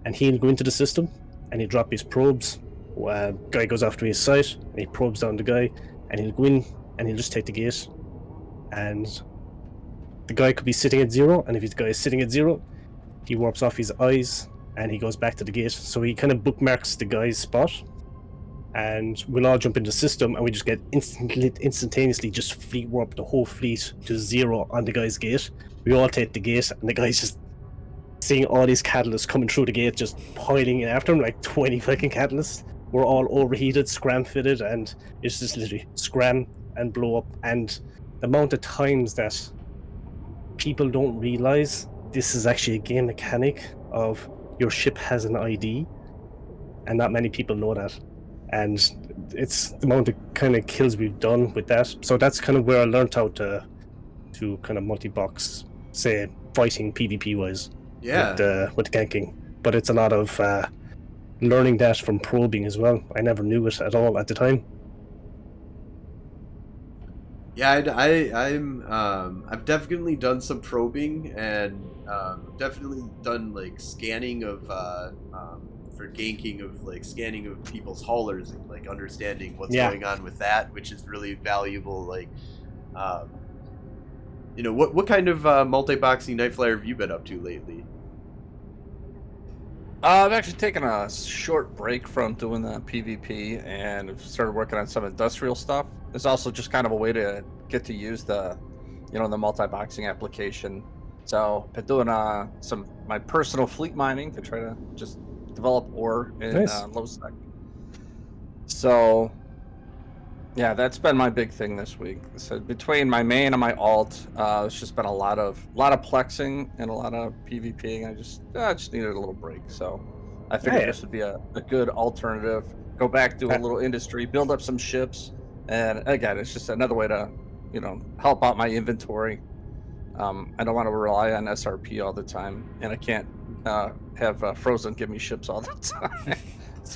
And he'll go into the system, and he'll drop his probes. Guy goes after his site, and he probes down the guy, and he'll go in, and he'll just take the gate. And the guy could be sitting at 0, and if his guy is sitting at 0, he warps off his eyes, and he goes back to the gate. So he kind of bookmarks the guy's spot, and we'll all jump into the system, and we just get instantaneously just fleet warp the whole fleet to 0 on the guy's gate. We all take the gate, and the guy's just seeing all these catalysts coming through the gate, just piling in after him, like 20 fucking catalysts. We're all overheated, scram fitted, and it's just literally scram and blow up. And the amount of times that people don't realize this is actually a game mechanic of your ship has an ID, and not many people know that. And it's the amount of kind of kills we've done with that. So that's kind of where I learned how to kind of multi-box, say, fighting PvP wise. Yeah. With ganking. But it's a lot of learning that from probing as well. I never knew it at all at the time. Yeah, I've definitely done some probing, and definitely done like scanning of for ganking, of like scanning of people's haulers and like understanding what's going on with that, which is really valuable. Like, what kind of multi-boxing Night Flyer have you been up to lately? I've actually taken a short break from doing the PvP and I've started working on some industrial stuff. It's also just kind of a way to get to use the multi-boxing application. So I've been doing my personal fleet mining to try to just develop ore in low sec. So yeah, that's been my big thing this week. So between my main and my alt, it's just been a lot of plexing and a lot of PvPing. I just needed a little break. So I figured this would be a good alternative. Go back, do a little industry, build up some ships, and again, it's just another way to, help out my inventory. I don't want to rely on SRP all the time, and I can't have Frozen give me ships all the time.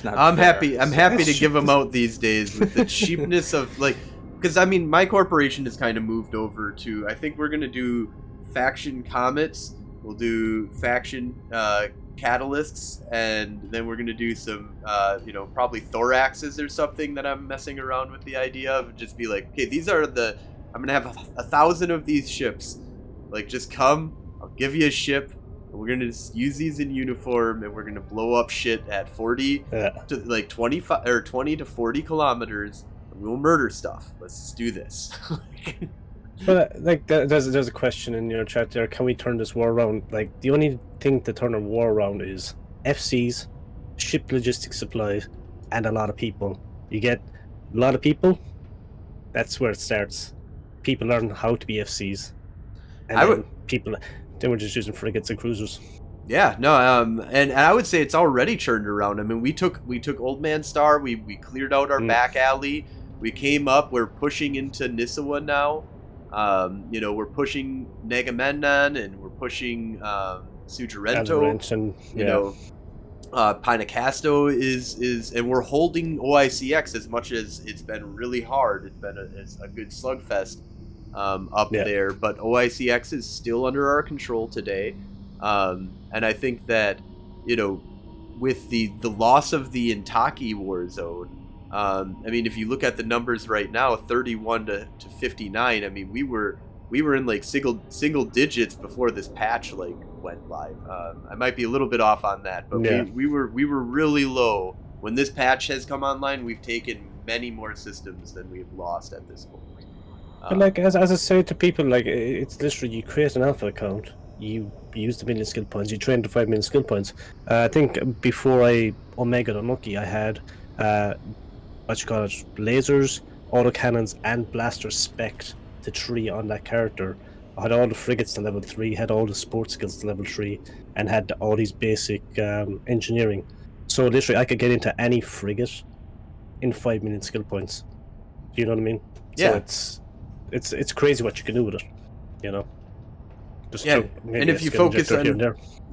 I'm happy to give them out these days with the cheapness of like, because I mean my corporation has kind of moved over to, I think we're gonna do faction comets, we'll do faction catalysts, and then we're gonna do some probably thoraxes or something that I'm messing around with the idea of. Just be like, okay, these are I'm gonna have 1,000 of these ships, like just come, I'll give you a ship. We're gonna just use these in uniform, and we're gonna blow up shit at 40 to like 25 or 20 to 40 kilometers. And we'll murder stuff. Let's just do this. But there's a question in your chat there. Can we turn this war around? Like the only thing to turn a war around is FCs, ship logistics supplies, and a lot of people. You get a lot of people. That's where it starts. People learn how to be FCs, and then we're just using frigates and cruisers. Yeah, no, and I would say it's already turned around. I mean, we took Old Man Star. We cleared out our back alley. We came up. We're pushing into Nissawa now. We're pushing Negamennan, and we're pushing Sujarento. And Pinacasto is, and we're holding OICX as much as it's been really hard. It's been a good slugfest up there, but OICX is still under our control today. And I think that, with the loss of the Intaki war zone, I mean, if you look at the numbers right now, 31 to 59, I mean, we were in like single digits before this patch went live. I might be a little bit off on that, but we were really low. When this patch has come online, we've taken many more systems than we've lost at this point. But as I say to people, it's literally you create an alpha account, you use the 1 million skill points, you train to 5 million skill points. I think before I Omega Unluckie, I had lasers, autocannons, and blasters spec'd to 3 on that character. I had all the frigates to level 3, had all the sports skills to level 3, and had all these basic engineering. So literally, I could get into any frigate in 5 million skill points. Do you know what I mean? Yeah. So it's crazy what you can do with it, and if you focus on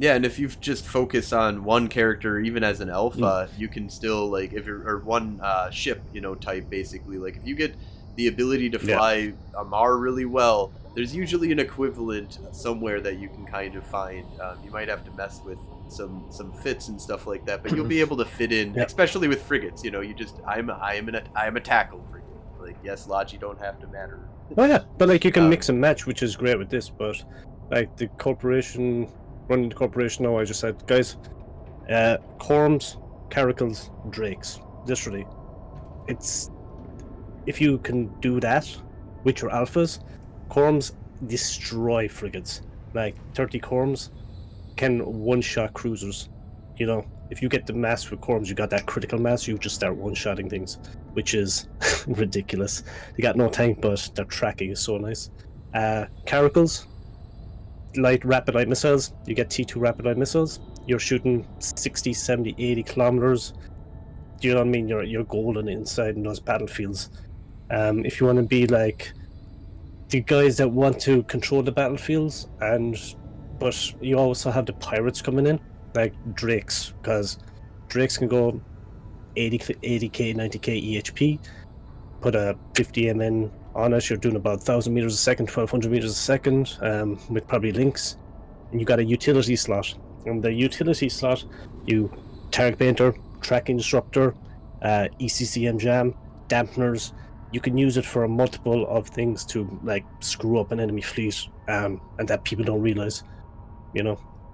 and if you just focus on one character, even as an alpha, you can still if you're one ship, type basically. Like if you get the ability to fly Amar really well, there's usually an equivalent somewhere that you can kind of find. You might have to mess with some fits and stuff like that, but you'll be able to fit in, especially with frigates. I'm a tackle frigate. Like, yes, Logi don't have to matter. Oh yeah, but you can mix and match, which is great with this. But the corporation, running the corporation now, I just said, guys, Corms, Caracals, Drakes. Literally, it's if you can do that with your alphas, Corms destroy frigates. Like 30 Corms can one-shot cruisers. If you get the mass with Corms, you got that critical mass, you just start one-shotting things, which is ridiculous. They got no tank, but their tracking is so nice. Caracals, rapid light missiles. You get T2 rapid light missiles. You're shooting 60, 70, 80 kilometers. Do you know what I mean? You're golden inside in those battlefields. If you want to be like the guys that want to control the battlefields, but you also have the pirates coming in, like Drakes, because Drakes can go 80k, 90k EHP, put a 50 MN on it, you're doing about 1,000 meters a second, 1,200 meters a second, with probably links, and you got a utility slot. And the utility slot, you target painter, tracking disruptor, ECCM jam, dampeners. You can use it for a multiple of things to screw up an enemy fleet, and that people don't realize,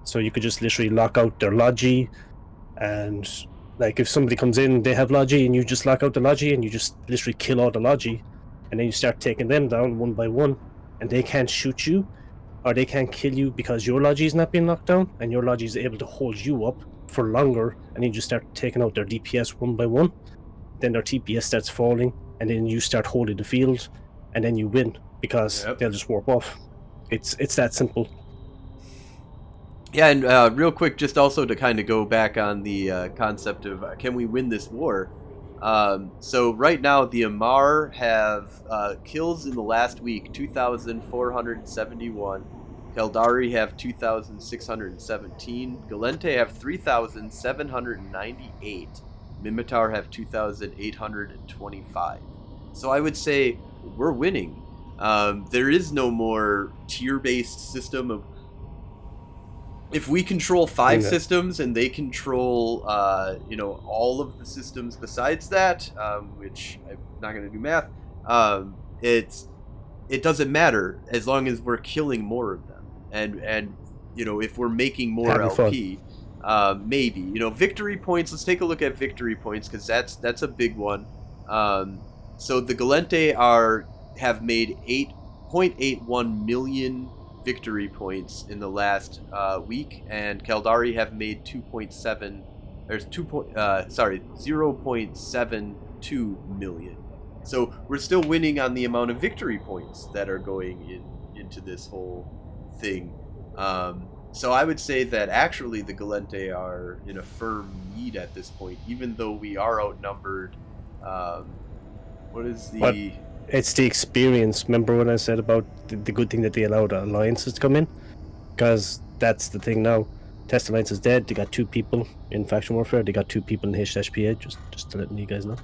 So you could just literally lock out their Logi, and if somebody comes in, they have Logi, and you just lock out the Logi, and you just literally kill all the Logi, and then you start taking them down one by one, and they can't shoot you, or they can't kill you because your Logi is not being locked down, and your Logi is able to hold you up for longer, and you just start taking out their DPS one by one. Then their TPS starts falling, and then you start holding the field, and then you win because they'll just warp off. It's that simple. Yeah, and real quick, just also to kind of go back on the concept of can we win this war? So right now, the Amar have kills in the last week, 2,471. Keldari have 2,617. Gallente have 3,798. Mimitar have 2,825. So I would say we're winning. There is no more tier-based system of if we control 5 systems and they control all of the systems besides that, which I'm not going to do math. It doesn't matter as long as we're killing more of them, and if we're making more LP. Maybe victory points. Let's take a look at victory points because that's a big one. So the Gallente have made 8 0.81 million victory points in the last week, and Caldari have made 0.72 million. So we're still winning on the amount of victory points that are going into this whole thing. So I would say that actually the Gallente are in a firm lead at this point, even though we are outnumbered. It's the experience. Remember what I said about the good thing that they allowed alliances to come in? Because that's the thing now. Test Alliance is dead. They got 2 people in faction warfare. They got 2 people in H-PA. Just to let you guys know.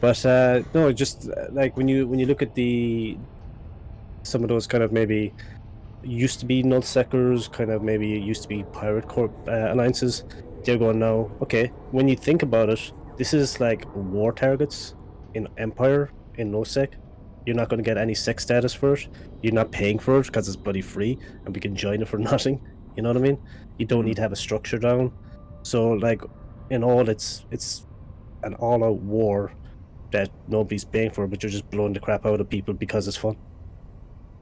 But no, just like when you look at some of those kind of maybe used to be nullsecers, kind of maybe used to be pirate corp alliances, they're going now. Okay, when you think about it, this is like war targets in Empire in nullsec. You're not going to get any sec status for it. You're not paying for it because it's bloody free, and we can join it for nothing. You know what I mean? You don't need to have a structure down. So like, in all, it's an all-out war that nobody's paying for, but you're just blowing the crap out of people because it's fun.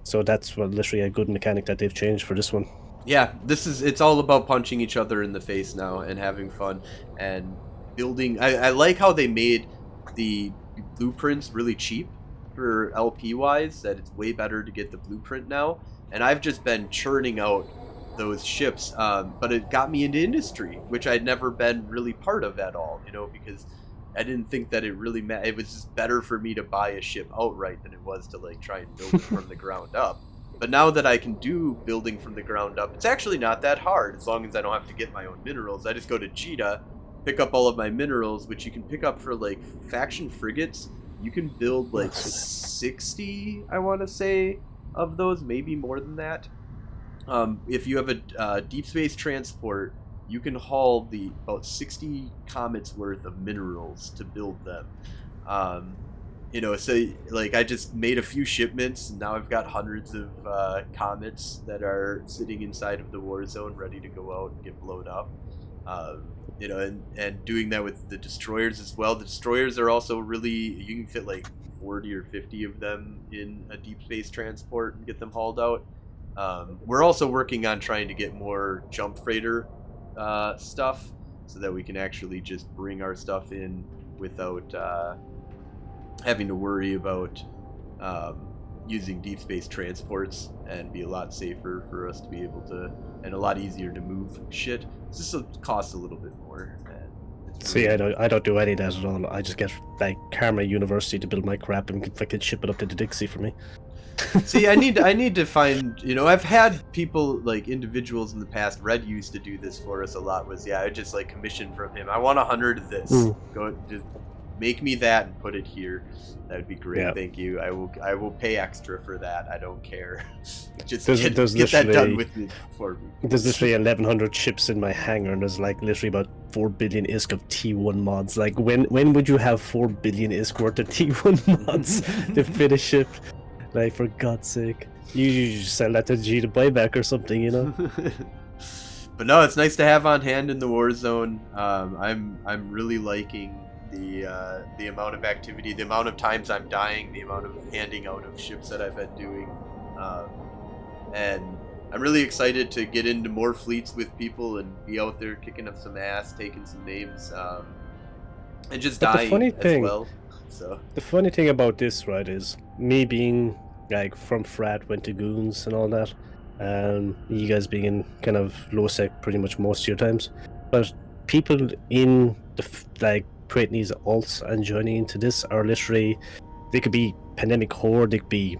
So that's literally a good mechanic that they've changed for this one. Yeah, it's all about punching each other in the face now and having fun and building. I like how they made the blueprints really cheap for LP wise, that it's way better to get the blueprint now. And I've just been churning out those ships, but it got me into industry, which I'd never been really part of at all, because I didn't think that it really mattered. It was just better for me to buy a ship outright than it was to like try and build it from the ground up. But now that I can do building from the ground up, it's actually not that hard as long as I don't have to get my own minerals. I just go to Jita, pick up all of my minerals, which you can pick up for like faction frigates. You can build like 60, I want to say, of those, maybe more than that. If you have a deep space transport, you can haul about 60 comets worth of minerals to build them. So like I just made a few shipments, and now I've got hundreds of comets that are sitting inside of the war zone ready to go out and get blown up. And doing that with the destroyers as well. The destroyers are also really, you can fit like 40 or 50 of them in a deep space transport and get them hauled out. We're also working on trying to get more jump freighter stuff so that we can actually just bring our stuff in without having to worry about using deep space transports, and be a lot safer for us to be able to, and a lot easier to move shit. It just costs a little bit more. See, I don't do any of that at all. I just get like Karma University to build my crap and fucking ship it up to the Dixie for me. See, I need to find, I've had people, like individuals in the past. Red used to do this for us a lot. I just like commission from him. I want 100 of this. Go just make me that and put it here. That would be great. Yeah. Thank you. I will pay extra for that. I don't care. Just get that done with me for me. There's literally 1,100 ships in my hangar, and there's like literally about 4 billion ISK of T1 mods. Like when would you have 4 billion ISK worth of T1 mods to fit a ship? Like, for God's sake, you just sell that to G to buyback or something, But no, it's nice to have on hand in the war zone. I'm really liking the amount of activity, the amount of times I'm dying, the amount of handing out of ships that I've been doing, and I'm really excited to get into more fleets with people and be out there kicking up some ass, taking some names, and just dying as well. So the funny thing about this, right, is me being like from Frat, went to Goons and all that, you guys being in kind of low sec pretty much most of your times, but people in the creating these alts and joining into this are literally, they could be Pandemic Horde, they could be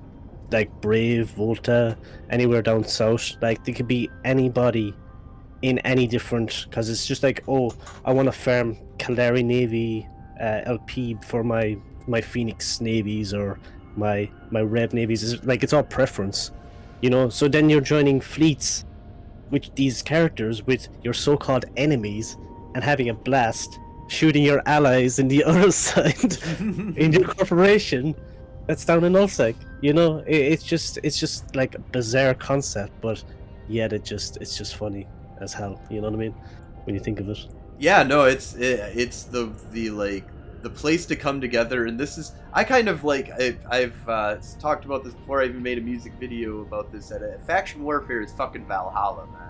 like Brave, Volta, anywhere down south. Like they could be anybody in any different, because it's just like, oh, I want to farm Caldari Navy LP for my Phoenix navies or my Rev navies. It's all preference, so then you're joining fleets with these characters with your so-called enemies and having a blast shooting your allies in the other side in your corporation that's down in nullsec. It's just like a bizarre concept, but yet it's just funny as hell, you know what I mean, when you think of it. Yeah, no, it's the the place to come together. And this is, I kind of like, I've talked about this before. I even made a music video about this. Faction warfare is fucking Valhalla, man.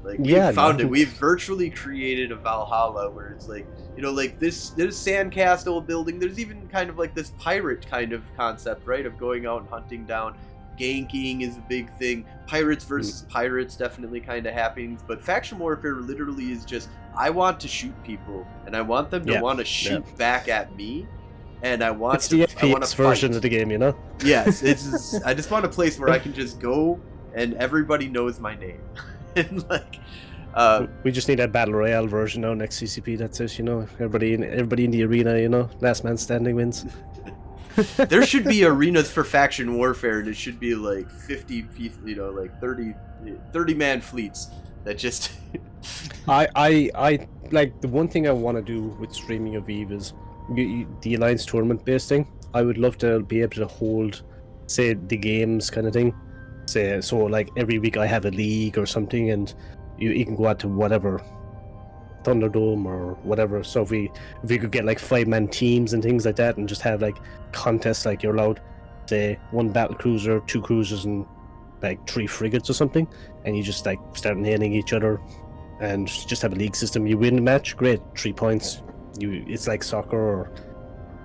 Like, we found it. We've virtually created a Valhalla where it's like, you know, like there's sandcastle building. There's even kind of like this pirate kind of concept, right? Of going out and hunting down. Ganking is a big thing. Pirates versus pirates definitely kind of happens. But faction warfare literally is just, I want to shoot people, and I want them to want to shoot back at me. And I want it's the FPS version of the game, you know? Yes, it's I just want a place where I can just go and everybody knows my name. And like, we just need that battle royale version now next CCP. That's it, you know. Everybody in the arena, you know. Last man standing wins. There should be arenas for faction warfare, and it should be like 50, you know, like 30 man fleets that just. I like the one thing I want to do with streaming of EVE is the Alliance tournament based thing. I would love to be able to hold, say, the games kind of thing. Say, so like every week I have a league or something, and you can go out to whatever Thunderdome or whatever. So if we could get like 5-man teams and things like that, and just have like contests, like you're allowed, say, 1 battle cruiser, 2 cruisers, and like 3 frigates or something, and you just like start nailing each other, and just have a league system. You win the match, great, 3 points. It's like soccer or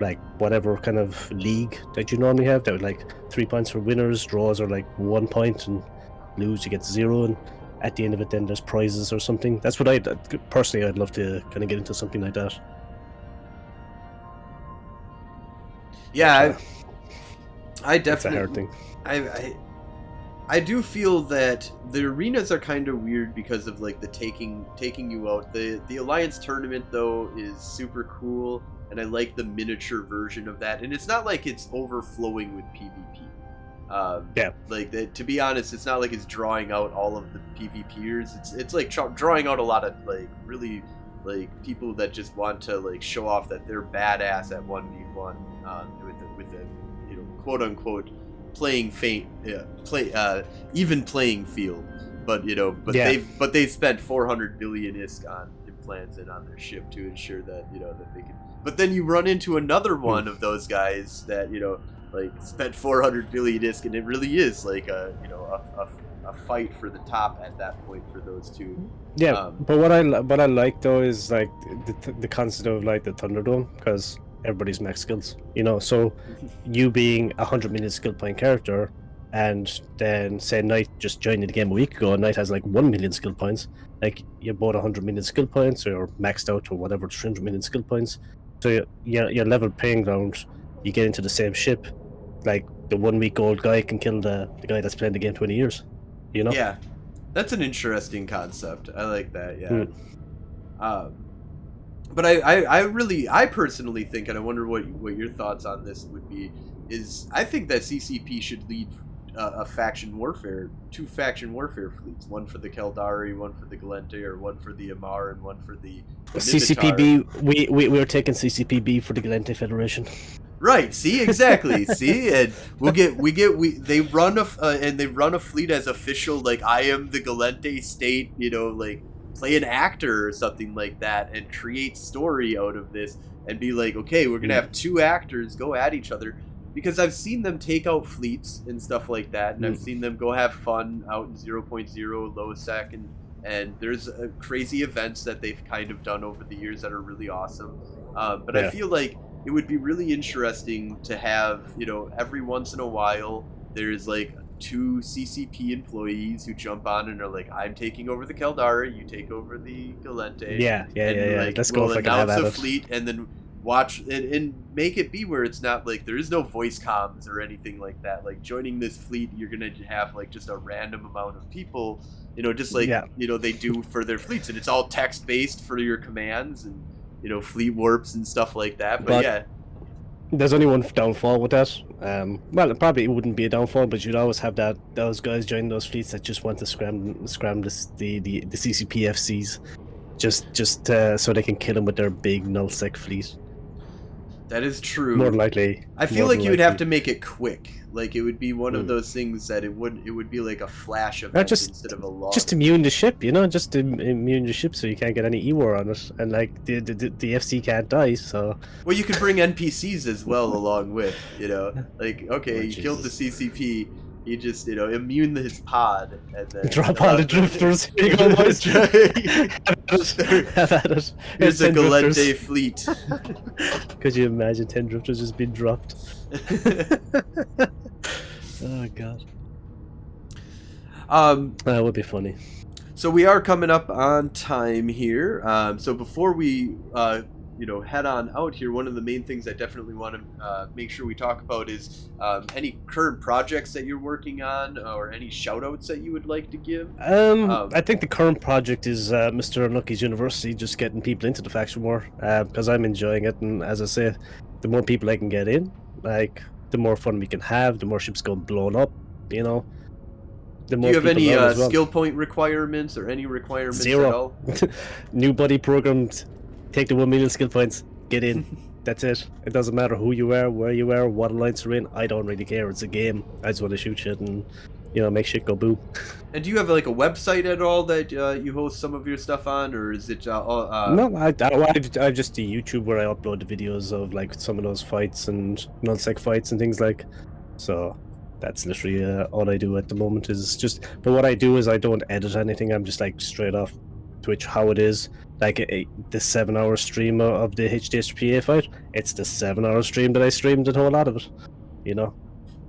like whatever kind of league that you normally have. That would like 3 points for winners, draws are like 1 point, and lose you get 0, and at the end of it then there's prizes or something. That's what I'd love to kind of get into something like that. Yeah, I definitely. It's a hard thing. I do feel that the arenas are kind of weird because of like the taking you out. The Alliance tournament though is super cool, and I like the miniature version of that. And it's not like it's overflowing with PvP. Like to be honest, it's not like it's drawing out all of the PvPers. It's like drawing out a lot of like really like people that just want to like show off that they're badass at 1v1 with a you know, quote unquote even playing field. But you know, they've spent 400 billion ISK on implants and on their ship to ensure that, you know, that they can. But then you run into another one of those guys that, you know, like spent 400 billion ISK, and it really is like a, you know, a fight for the top at that point for those two. Yeah, but what I like though is like the concept of like the Thunderdome, because everybody's max skills, you know. So you being 100 million skill point character, and then say Knight just joined the game a week ago, and Knight has like 1 million skill points. Like you bought 100 million skill points, or maxed out to whatever 300 million skill points. So you're level playing ground. You get into the same ship. Like the 1 week old guy can kill the guy that's playing the game 20 years. You know? Yeah, that's an interesting concept. I like that. Yeah. But I personally think, and I wonder what your thoughts on this would be, is I think that CCP should lead a faction warfare, 2 faction warfare fleets, one for the Keldari, one for the Gallente, or one for the Amar, and one for the CCPB. We were taking CCPB for the Gallente Federation. Right. See, exactly. See, and they run a fleet as official. Like, I am the Gallente state. You know, like play an actor or something like that, and create story out of this, and be like, okay, we're gonna have 2 actors go at each other, because I've seen them take out fleets and stuff like that, and I've seen them go have fun out in 0.0 low sec, and there's crazy events that they've kind of done over the years that are really awesome. But I feel like it would be really interesting to have, you know, every once in a while there's like 2 CCP employees who jump on and are like, I'm taking over the Keldari, you take over the Gallente. Yeah. Like, let's go. We'll announce a fleet, and then watch and make it be where it's not like there is no voice comms or anything like that. Like, joining this fleet, you're gonna have like just a random amount of people, you know, just like you know, they do for their fleets, and it's all text based for your commands and, you know, fleet warps and stuff like that. But yeah, there's only one downfall with that. Well, it probably wouldn't be a downfall, but you'd always have those guys join those fleets that just want to scram the CCPFCs, just so they can kill them with their big nullsec fleet. That is true. More than likely. I feel like you would have to make it quick. Like it would be one of those things that it would be like a flash event instead of a long. Just immune the ship, you know, just immune the ship so you can't get any E-war on it, and like the FC can't die. So. Well, you could bring NPCs as well along with, you know, like okay, you killed the Jesus. CCP. You just, you know, immune his pod and then drop all the drifters. Here you go, boys. Have at it. Here's a Gallente fleet. Could you imagine 10 drifters just being dropped? Oh god. That would be funny. So we are coming up on time here. So before we you know, head on out here, one of the main things I definitely want to make sure we talk about is any current projects that you're working on or any shout outs that you would like to give. I think the current project is MrUnluckie's University, just getting people into the faction war, because I'm enjoying it, and as I say, the more people I can get in, like the more fun we can have, the more ships go blown up, you know. The Do more you have any well. skill point requirements or any requirements Zero. at all? New buddy programmed. Take the 1 million skill points. Get in. That's it. It doesn't matter who you are, where you are, what alliance you're in. I don't really care. It's a game. I just want to shoot shit and, you know, make shit go boom. And do you have like a website at all that you host some of your stuff on, or is it? No, I just do YouTube where I upload the videos of like some of those fights and nullsec fights and things like. So that's literally all I do at the moment is just. But what I do is I don't edit anything. I'm just like straight off Twitch how it is. Like the 7-hour stream of the HDHPA fight, it's the 7-hour stream that I streamed the whole lot of it, you know.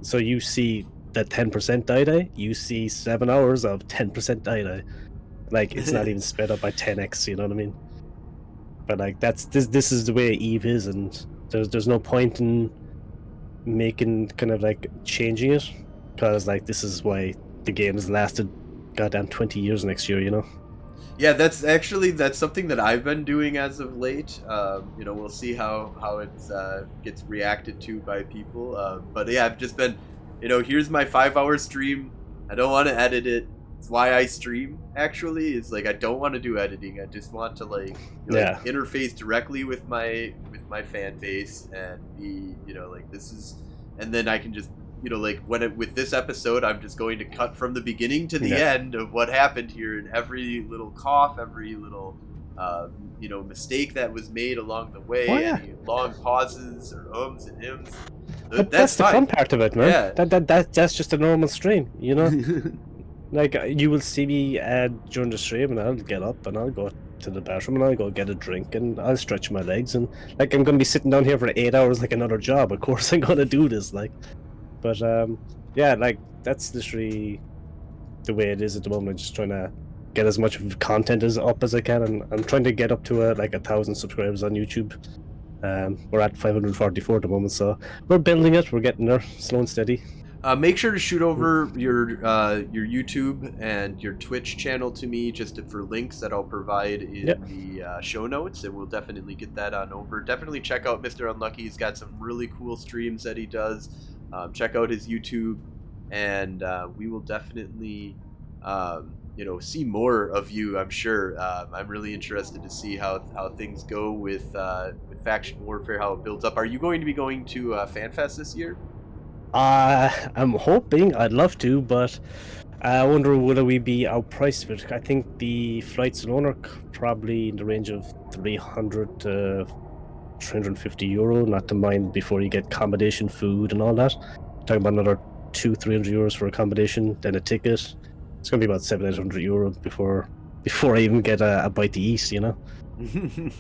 So you see that 10% die, you see 7 hours of 10% die. Like it's not even sped up by 10x, you know what I mean? But like this is the way Eve is, and there's no point in making kind of like changing it, because like this is why the game has lasted goddamn 20 years next year, you know. Yeah, that's something that I've been doing as of late. You know, we'll see how it gets reacted to by people. But yeah, I've just been, you know, here's my 5-hour stream. I don't want to edit it. It's why I stream. Actually, is like I don't want to do editing. I just want to like, you know, like interface directly with my fan base and be, you know, like this is, and then I can just. You know, like with this episode, I'm just going to cut from the beginning to the end of what happened here, and every little cough, every little, you know, mistake that was made along the way, any long pauses or ums and ims. But that's the fun part of it, man. Yeah. That's just a normal stream, you know. Like you will see me during the stream, and I'll get up and I'll go to the bathroom and I'll go get a drink and I'll stretch my legs, and like I'm gonna be sitting down here for 8 hours like another job. Of course, I'm gonna do this, like. But yeah, like that's literally the way it is at the moment. I'm just trying to get as much content up as I can, and I'm trying to get up to like 1,000 subscribers on YouTube. We're at 544 at the moment, so we're building it. We're getting there, slow and steady. Make sure to shoot over your YouTube and your Twitch channel to me, just for links that I'll provide in the show notes, and we'll definitely get that on over. Definitely check out MrUnluckie. He's got some really cool streams that he does. Check out his YouTube, and we will definitely, you know, see more of you. I'm sure. I'm really interested to see how things go with faction warfare, how it builds up. Are you going to be going to FanFest this year? I'm hoping. I'd love to, but I wonder will we be outpriced for it. I think the flights alone are probably in the range of 300 to 350 euro, not to mind before you get accommodation, food and all that. Talking about another 200-300 euros for accommodation, then a ticket. It's gonna be about 700-800 euro before I even get a bite to eat, you know.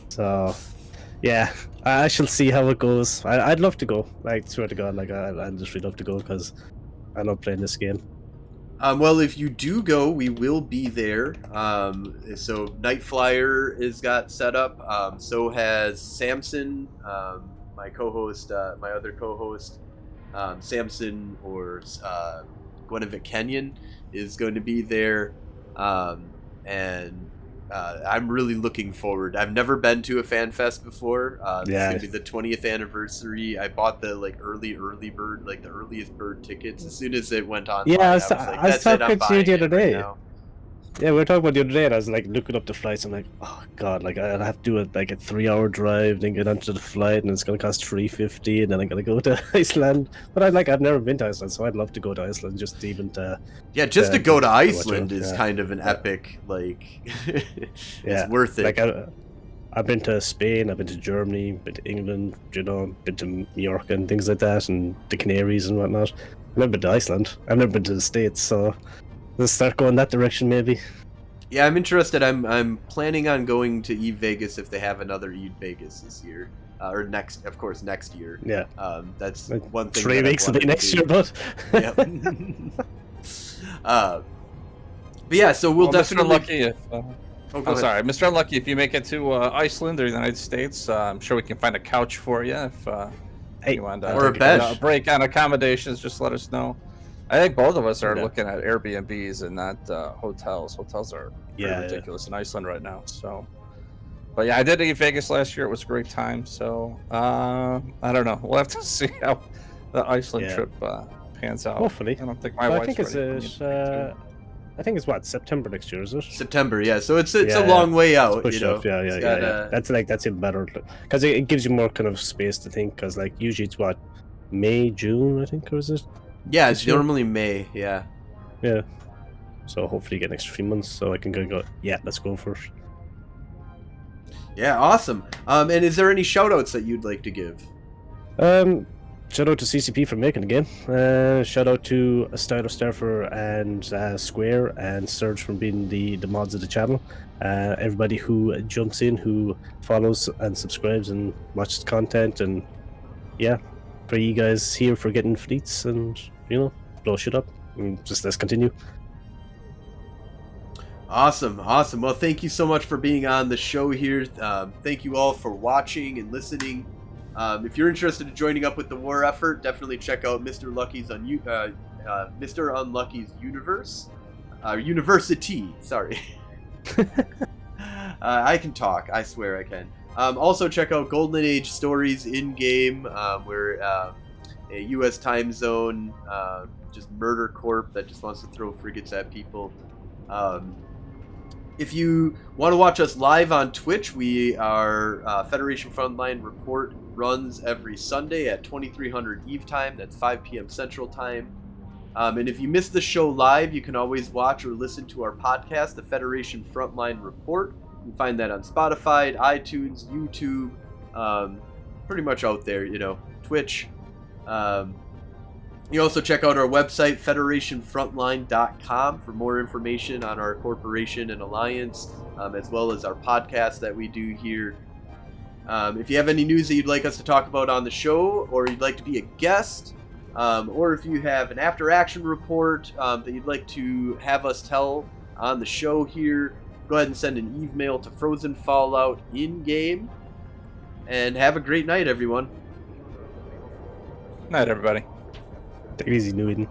So yeah, I shall see how it goes. I'd love to go, like, swear to God, like I'd just really love to go, because I love playing this game. Well, if you do go, we will be there. So Night Flyer is got set up. So has Samson, my co-host, my other co-host, Samson or Gwenevit Kenyon is going to be there. And I'm really looking forward. I've never been to a fan fest before. It's going to be the 20th anniversary. I bought the like early bird, like the earliest bird tickets as soon as it went on. Yeah, I was talking to you the other day. Yeah, we were talking about the other day, and I was like looking up the flights. I'm like, oh god, like I'll have to do it like a 3-hour drive, then get onto the flight, and it's gonna cost $350, and then I gotta go to Iceland. But I've never been to Iceland, so I'd love to go to Iceland just even to. Yeah, just to go to Iceland is yeah. kind of an epic, like, Yeah, it's worth it. Like I've been to Spain, I've been to Germany, been to England, you know, been to Mallorca and things like that, and the Canaries and whatnot. I've never been to Iceland. I've never been to the States, so let's start going that direction maybe. Yeah, I'm interested. I'm planning on going to Eve Vegas if they have another Eve Vegas this year, or next year. Yeah, that's like one thing. 3 weeks will be next year, but. Yep. But yeah, so we'll definitely. MrUnluckie, if sorry, MrUnluckie, if you make it to Iceland or the United States, I'm sure we can find a couch for you if you want or a bench. A break on accommodations. Just let us know. I think both of us are Yeah. looking at Airbnbs and not hotels. Hotels are pretty Yeah. ridiculous in Iceland right now. So, but yeah, I did eat Vegas last year. It was a great time. So I don't know. We'll have to see how the Iceland trip pans out. Hopefully. I don't think my Well, wife's ready. I think it's what, September next year, is it? September, yeah. So it's a long way out. Push you know? off, yeah. That's even better because it gives you more kind of space to think. Because like usually it's what, May, June, I think, or is it? Yeah, it's normally May. Yeah. Yeah. So hopefully get an extra 3 months so I can go. Yeah, let's go for it. Yeah, awesome. And is there any shout outs that you'd like to give? Shout out to CCP for making the game. Shout out to Styler Starfer and Square and Surge for being the mods of the channel. Everybody who jumps in, who follows and subscribes and watches the content, and yeah, for you guys here for getting fleets and, you know, blow shit up. Just let's continue. Awesome. Well, thank you so much for being on the show here. Thank you all for watching and listening. If you're interested in joining up with the war effort, definitely check out MrUnluckie's MrUnluckie's universe, university. Sorry, I can talk. I swear I can. Also check out Golden Age Stories in game, where a U.S. time zone, just murder corp that just wants to throw frigates at people. If you want to watch us live on Twitch, we are Federation Frontline Report runs every Sunday at 2300 Eve time. That's 5 p.m. Central Time. And if you miss the show live, you can always watch or listen to our podcast, the Federation Frontline Report. You can find that on Spotify, iTunes, YouTube, pretty much out there, you know, Twitch. You also check out our website, federationfrontline.com, for more information on our corporation and alliance, as well as our podcast that we do here. If you have any news that you'd like us to talk about on the show, or you'd like to be a guest, or if you have an after-action report that you'd like to have us tell on the show here, go ahead and send an email to Frozen Fallout in-game. And have a great night, everyone. Night, everybody. Take it easy, New Eden.